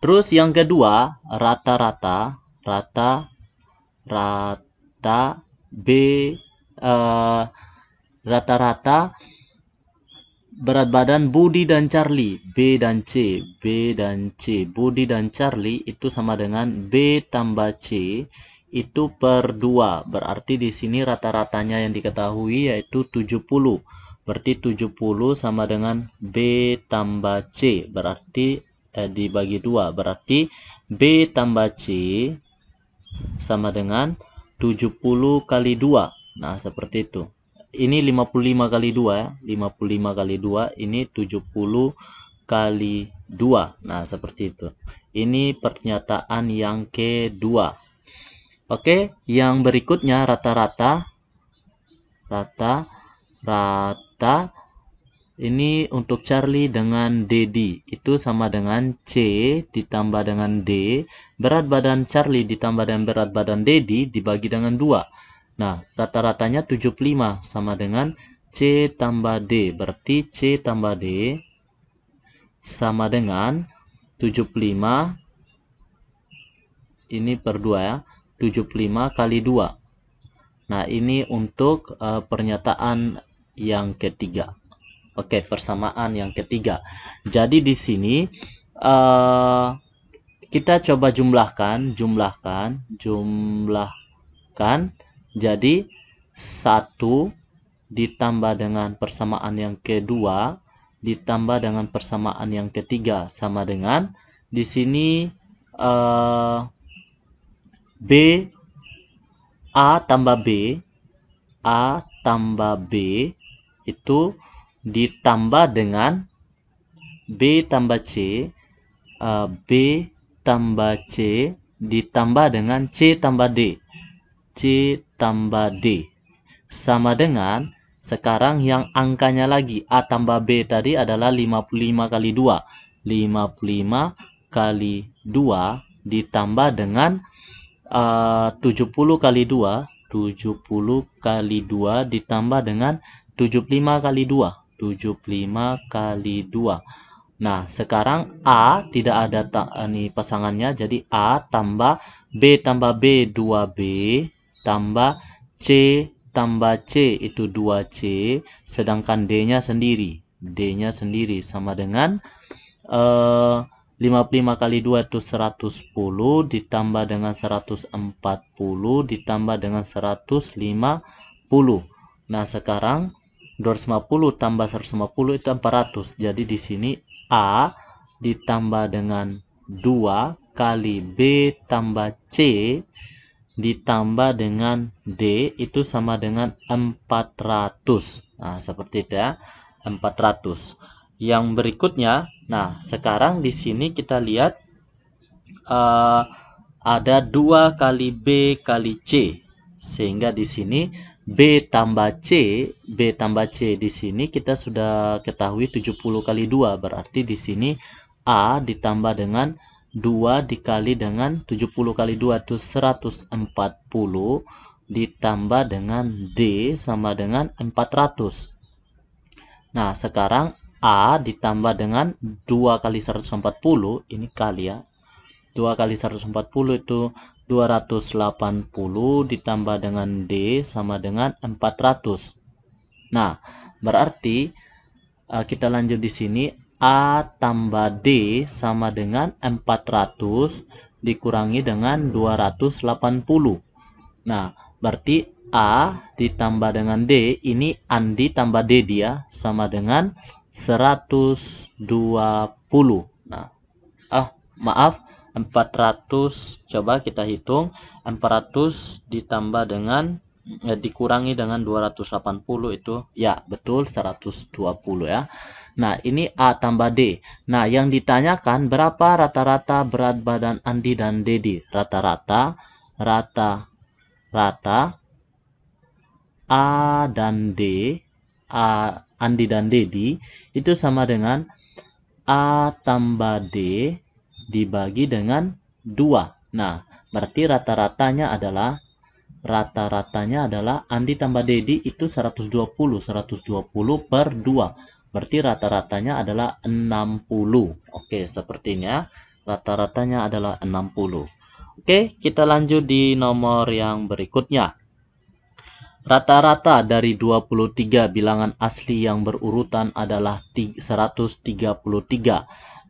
Terus yang kedua, rata-rata B rata-rata berat badan Budi dan Charlie, B dan C, Budi dan Charlie itu sama dengan B tambah C itu per 2. Berarti di sini rata-ratanya yang diketahui yaitu 70. Berarti 70 sama dengan B tambah C. Berarti dibagi 2. Berarti B tambah C sama dengan 70 kali 2. Nah, seperti itu. Ini 55 kali 2 ya. 55 kali 2 ini 70 kali 2. Nah, seperti itu. Ini pernyataan yang kedua. Oke, yang berikutnya rata-rata ini untuk Charlie dengan Dedi itu sama dengan C ditambah dengan D. Berat badan Charlie ditambah dengan berat badan Dedi dibagi dengan 2. Nah, rata-ratanya 75 sama dengan C tambah D. Berarti C tambah D sama dengan 75 ini per 2 ya. 75 kali 2. Nah, ini untuk pernyataan yang ketiga. Oke, persamaan yang ketiga. Jadi di sini kita coba jumlahkan. Jadi 1 ditambah dengan persamaan yang kedua ditambah dengan persamaan yang ketiga sama dengan di sini B A tambah B itu ditambah dengan B tambah C, B tambah C ditambah dengan C tambah D, sama dengan sekarang yang angkanya lagi A tambah B tadi adalah 55 kali 2, 55 kali 2 ditambah dengan 70 kali 2, 70 kali 2 ditambah dengan 75 kali 2, 75 kali 2. Nah, sekarang A tidak ada ini pasangannya, jadi A tambah B 2B tambah C tambah C itu 2C, sedangkan D-nya sendiri sama dengan 55 kali 2 itu 110 ditambah dengan 140 ditambah dengan 150. Nah, sekarang 250 tambah 150 itu 400. Jadi di sini A ditambah dengan 2 kali B tambah C ditambah dengan D itu sama dengan 400. Nah, seperti itu ya. 400. Yang berikutnya, nah sekarang di sini kita lihat ada 2 kali B kali C, sehingga di sini B tambah C di sini kita sudah ketahui 70 kali 2, berarti di sini A ditambah dengan 2 dikali dengan 70 kali 2 itu 140 ditambah dengan D sama dengan 400. Nah, sekarang A ditambah dengan 2 kali 140, ini kali ya. 2 kali 140 itu 280 ditambah dengan D sama dengan 400. Nah, berarti kita lanjut di sini. A tambah D sama dengan 400 dikurangi dengan 280. Nah, berarti A ditambah dengan D, ini Andi tambah D dia, sama dengan 120. Nah, maaf, 400, coba kita hitung. 400 ditambah dengan dikurangi dengan 280 itu, ya betul 120 ya. Nah, ini A tambah D. Nah, yang ditanyakan berapa rata-rata berat badan Andi dan Dedi. Rata-rata A dan D, Andi dan Dedi itu sama dengan A tambah D dibagi dengan 2. Nah, berarti rata-ratanya adalah Andi tambah Dedi itu 120 per 2. Berarti rata-ratanya adalah 60. Oke, sepertinya rata-ratanya adalah 60. Oke, kita lanjut di nomor yang berikutnya. Rata-rata dari 23 bilangan asli yang berurutan adalah 133.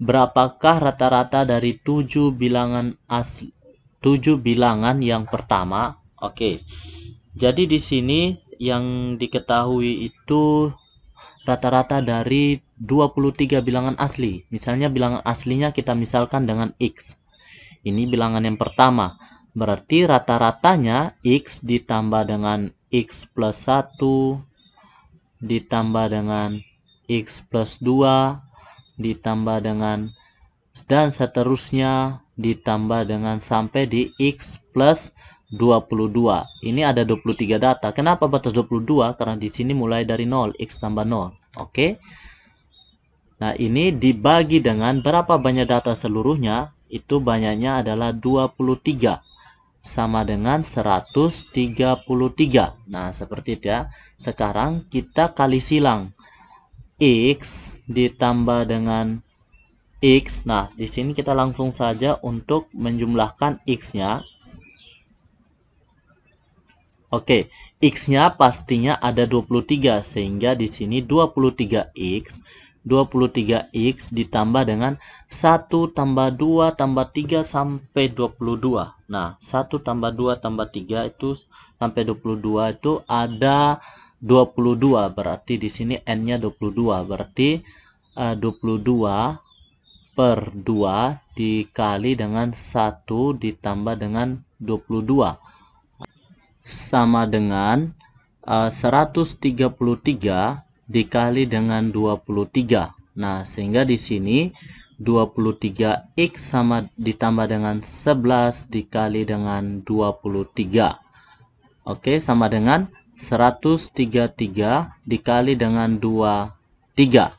Berapakah rata-rata dari 7 bilangan asli 7 bilangan yang pertama? Oke. Jadi di sini yang diketahui itu rata-rata dari 23 bilangan asli. Misalnya bilangan aslinya kita misalkan dengan X. Ini bilangan yang pertama. Berarti rata-ratanya X ditambah dengan X plus 1 ditambah dengan X plus 2 ditambah dengan dan seterusnya ditambah dengan sampai di X plus 22. Ini ada 23 data. Kenapa batas 22? Karena di sini mulai dari 0, X tambah 0. Oke. Nah, ini dibagi dengan berapa banyak data seluruhnya? Itu banyaknya adalah 23. Sama dengan 133. Nah, seperti itu ya. Sekarang kita kali silang. X ditambah dengan X. Nah, di sini kita langsung saja untuk menjumlahkan X-nya. Oke, X-nya pastinya ada 23, sehingga di sini 23X. 23X ditambah dengan 1 tambah 2 tambah 3 sampai 22. Nah, 1 tambah 2 tambah 3 itu sampai 22 itu ada 22. Berarti di sini N-nya 22. Berarti 22 per 2 dikali dengan 1 ditambah dengan 22. Sama dengan 133 dikali dengan 23. Nah, sehingga di sini 23X sama ditambah dengan 11 dikali dengan 23. Oke, sama dengan 133 dikali dengan 23.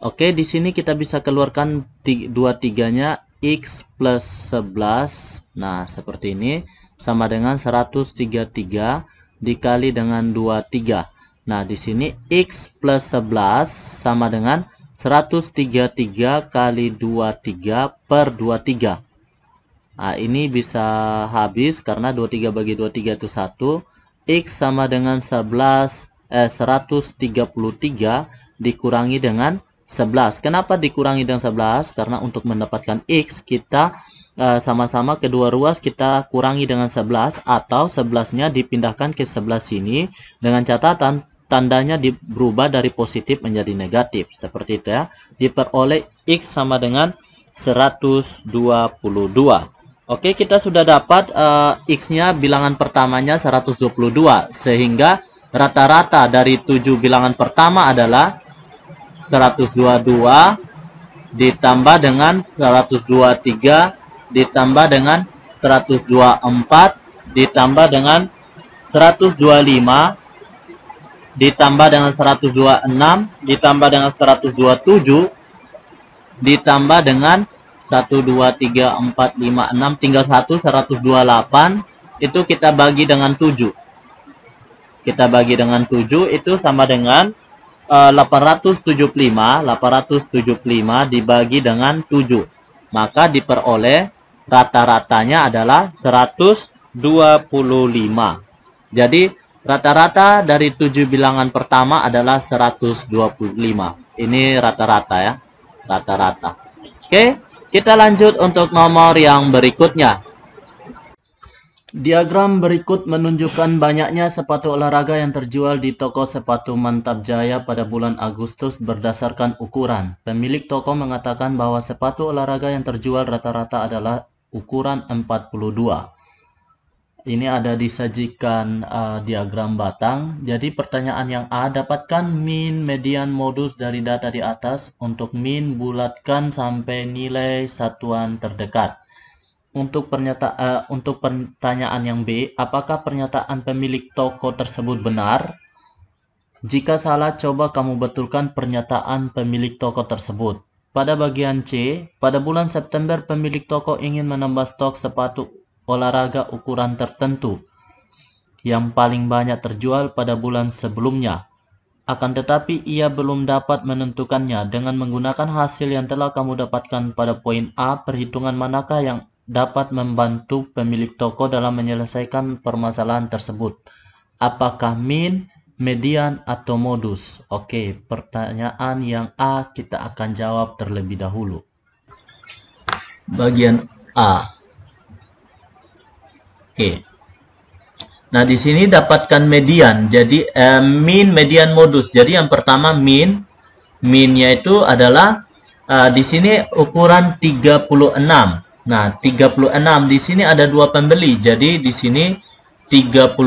Oke, di sini kita bisa keluarkan 23-nya X plus 11. Nah, seperti ini. Sama dengan 133 dikali dengan 23. Nah, di sini X plus 11 sama dengan 133 kali 23 per 23. Nah, ini bisa habis karena 23 bagi 23 itu 1. X sama dengan 133 dikurangi dengan 11. Kenapa dikurangi dengan 11? Karena untuk mendapatkan X kita sama-sama kedua ruas kita kurangi dengan 11 atau 11-nya dipindahkan ke sebelah sini dengan catatan tandanya berubah dari positif menjadi negatif. Seperti itu ya. Diperoleh X sama dengan 122. Oke, kita sudah dapat X-nya bilangan pertamanya 122. Sehingga rata-rata dari 7 bilangan pertama adalah 122 ditambah dengan 123 ditambah dengan 124 ditambah dengan 125 ditambah dengan 126 ditambah dengan 127 ditambah dengan 1 2 3 4 5 6 tinggal 128 itu kita bagi dengan 7. Kita bagi dengan 7 itu sama dengan 875 dibagi dengan 7. Maka diperoleh rata-ratanya adalah 125. Jadi rata-rata dari 7 bilangan pertama adalah 125. Ini rata-rata ya. Rata-rata. Oke, kita lanjut untuk nomor yang berikutnya. Diagram berikut menunjukkan banyaknya sepatu olahraga yang terjual di toko sepatu Mantap Jaya pada bulan Agustus berdasarkan ukuran. Pemilik toko mengatakan bahwa sepatu olahraga yang terjual rata-rata adalah ukuran 42. Ini ada disajikan diagram batang. Jadi pertanyaan yang A, dapatkan min, median, modus dari data di atas. Untuk min, bulatkan sampai nilai satuan terdekat. Untuk pertanyaan yang B, apakah pernyataan pemilik toko tersebut benar? Jika salah, coba kamu betulkan pernyataan pemilik toko tersebut. Pada bagian C, pada bulan September pemilik toko ingin menambah stok sepatu olahraga ukuran tertentu yang paling banyak terjual pada bulan sebelumnya. Akan tetapi ia belum dapat menentukannya. Dengan menggunakan hasil yang telah kamu dapatkan pada poin A, perhitungan manakah yang dapat membantu pemilik toko dalam menyelesaikan permasalahan tersebut? apakah min, median, atau modus? Oke, pertanyaan yang A kita akan jawab terlebih dahulu. Bagian A. Oke. Nah, di sini dapatkan median. Jadi min, median, modus. Jadi yang pertama min. Minnya itu adalah di sini ukuran 36. Nah, 36 di sini ada dua pembeli. Jadi di sini 36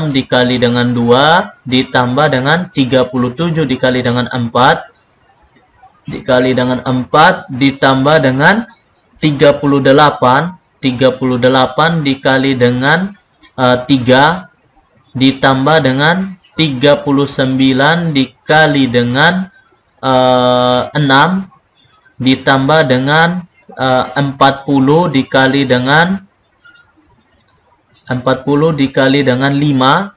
dikali dengan 2 ditambah dengan 37 dikali dengan 4 dikali dengan 4 ditambah dengan 38 dikali dengan 3 ditambah dengan 39 dikali dengan 6 ditambah dengan 40 dikali dengan 5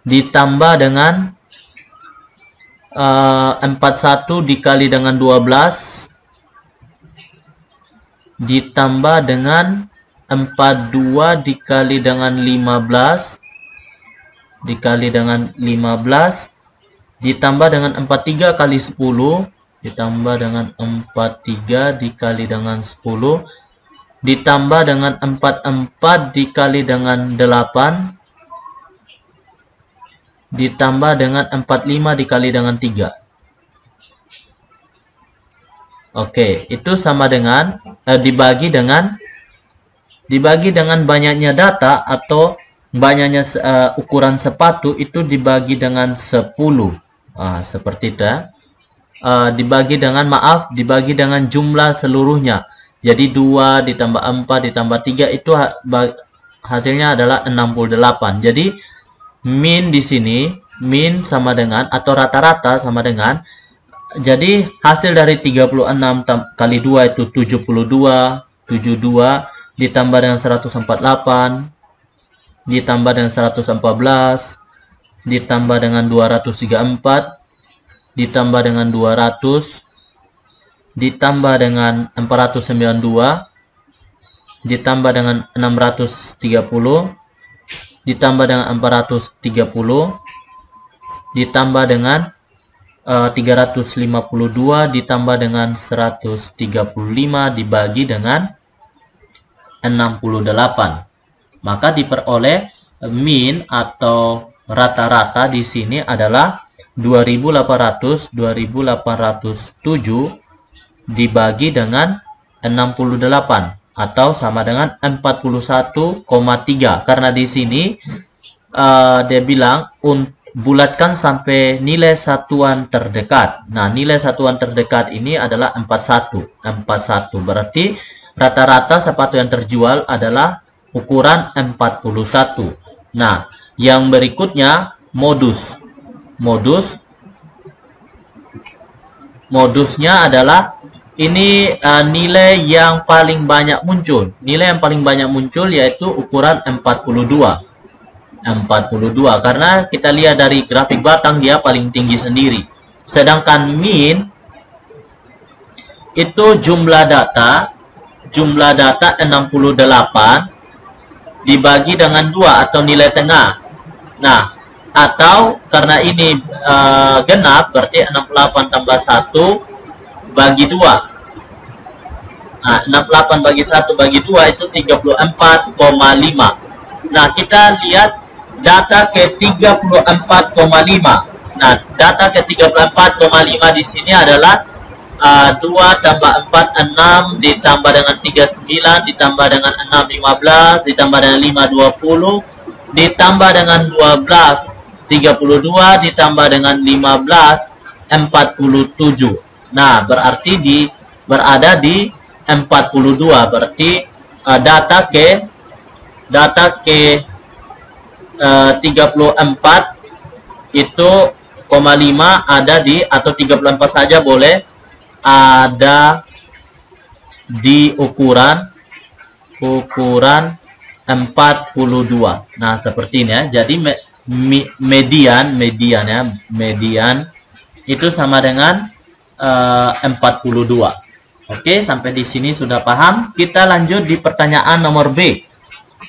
ditambah dengan 41 dikali dengan 12 ditambah dengan 42 dikali dengan 15 dikali dengan 15 ditambah dengan 43 kali 10 ditambah dengan 43 dikali dengan 10 ditambah dengan 44 dikali dengan 8 ditambah dengan 45 dikali dengan 3. Oke, itu sama dengan dibagi dengan banyaknya data atau banyaknya ukuran sepatu itu dibagi dengan 10. Seperti itu ya. Dibagi dengan jumlah seluruhnya. Jadi 2 ditambah 4 ditambah 3 itu hasilnya adalah 68. Jadi min di sini, min sama dengan atau rata-rata sama dengan, jadi hasil dari 36 kali 2 itu 72 ditambah dengan 148 ditambah dengan 114 ditambah dengan 234 ditambah dengan 200 ditambah dengan 492 ditambah dengan 630 ditambah dengan 430 ditambah dengan 352 ditambah dengan 135 dibagi dengan 68. Maka diperoleh min atau rata-rata di sini adalah 2807 dibagi dengan 68 atau sama dengan 41,3. Karena di sini dia bilang bulatkan sampai nilai satuan terdekat. Nah, nilai satuan terdekat ini adalah 41. Berarti rata-rata sepatu yang terjual adalah ukuran 41. Nah, yang berikutnya modus. Modusnya adalah ini nilai yang paling banyak muncul. Nilai yang paling banyak muncul yaitu ukuran 42. Karena kita lihat dari grafik batang dia paling tinggi sendiri. Sedangkan min itu jumlah data 68 dibagi dengan 2 atau nilai tengah. Nah, atau karena ini genap berarti 68 tambah 1 bagi 2. Nah, 68 bagi 1 bagi 2 itu 34,5. Nah, kita lihat data ke 34,5. Nah, data ke 34,5 di sini adalah 2 tambah 4 6 ditambah dengan 39 ditambah dengan 6 15 ditambah dengan 5 20 ditambah dengan 12 32 ditambah dengan 15 47. Nah, berarti berada di 42. Berarti data ke 34 itu 0,5 ada di, atau 34 saja boleh ada di ukuran 42. Nah, seperti ini ya. Jadi median itu sama dengan 42. Oke, sampai di sini sudah paham. Kita lanjut di pertanyaan nomor B.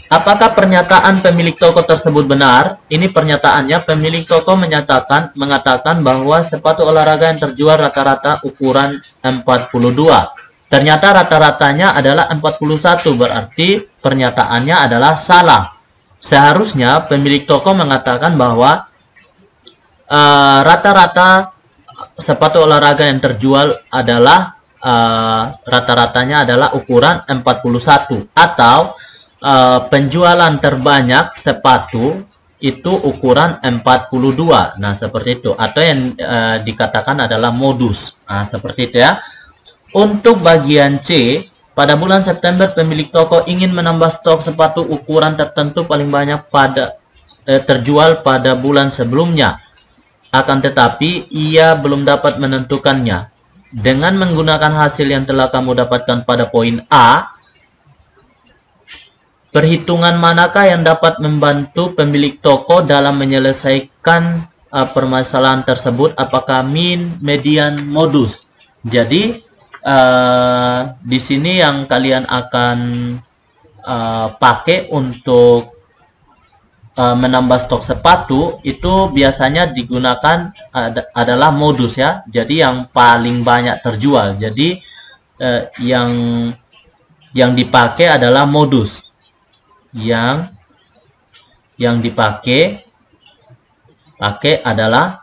Apakah pernyataan pemilik toko tersebut benar? Ini pernyataannya, pemilik toko mengatakan bahwa sepatu olahraga yang terjual rata-rata ukuran 42. Ternyata rata-ratanya adalah 41, berarti pernyataannya adalah salah. Seharusnya pemilik toko mengatakan bahwa rata-rata sepatu olahraga yang terjual adalah rata-ratanya adalah ukuran 41, atau penjualan terbanyak sepatu itu ukuran 42. Nah, seperti itu, atau yang dikatakan adalah modus. Nah, seperti itu ya. Untuk bagian C, pada bulan September pemilik toko ingin menambah stok sepatu ukuran tertentu paling banyak terjual pada bulan sebelumnya. Akan tetapi ia belum dapat menentukannya. Dengan menggunakan hasil yang telah kamu dapatkan pada poin A, perhitungan manakah yang dapat membantu pemilik toko dalam menyelesaikan permasalahan tersebut? Apakah mean, median, modus? Jadi di sini yang kalian akan pakai untuk menambah stok sepatu itu biasanya digunakan adalah modus ya. Jadi yang paling banyak terjual. Jadi yang dipakai adalah modus. Yang dipakai adalah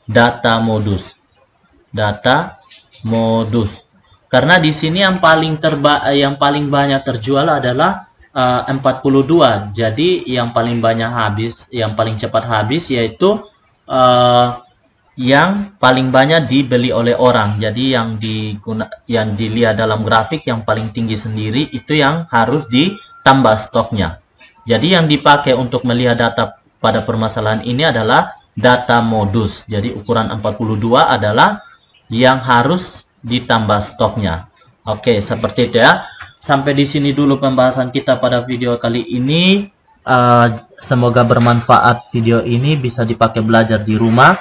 data modus. Karena di sini yang paling banyak terjual adalah 42. Jadi yang paling cepat habis yaitu yang paling banyak dibeli oleh orang. Jadi yang dilihat dalam grafik yang paling tinggi sendiri itu yang harus ditambah stoknya. Jadi yang dipakai untuk melihat data pada permasalahan ini adalah data modus. Jadi ukuran 42 adalah yang harus ditambah stoknya. Oke, seperti itu ya. Sampai di sini dulu pembahasan kita pada video kali ini. Semoga bermanfaat video ini, bisa dipakai belajar di rumah.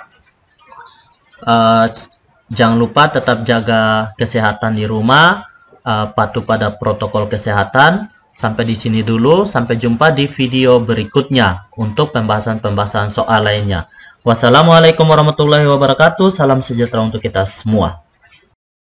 Jangan lupa tetap jaga kesehatan di rumah, patuh pada protokol kesehatan. Sampai di sini dulu, sampai jumpa di video berikutnya untuk pembahasan soal lainnya. Wassalamualaikum warahmatullahi wabarakatuh. Salam sejahtera untuk kita semua.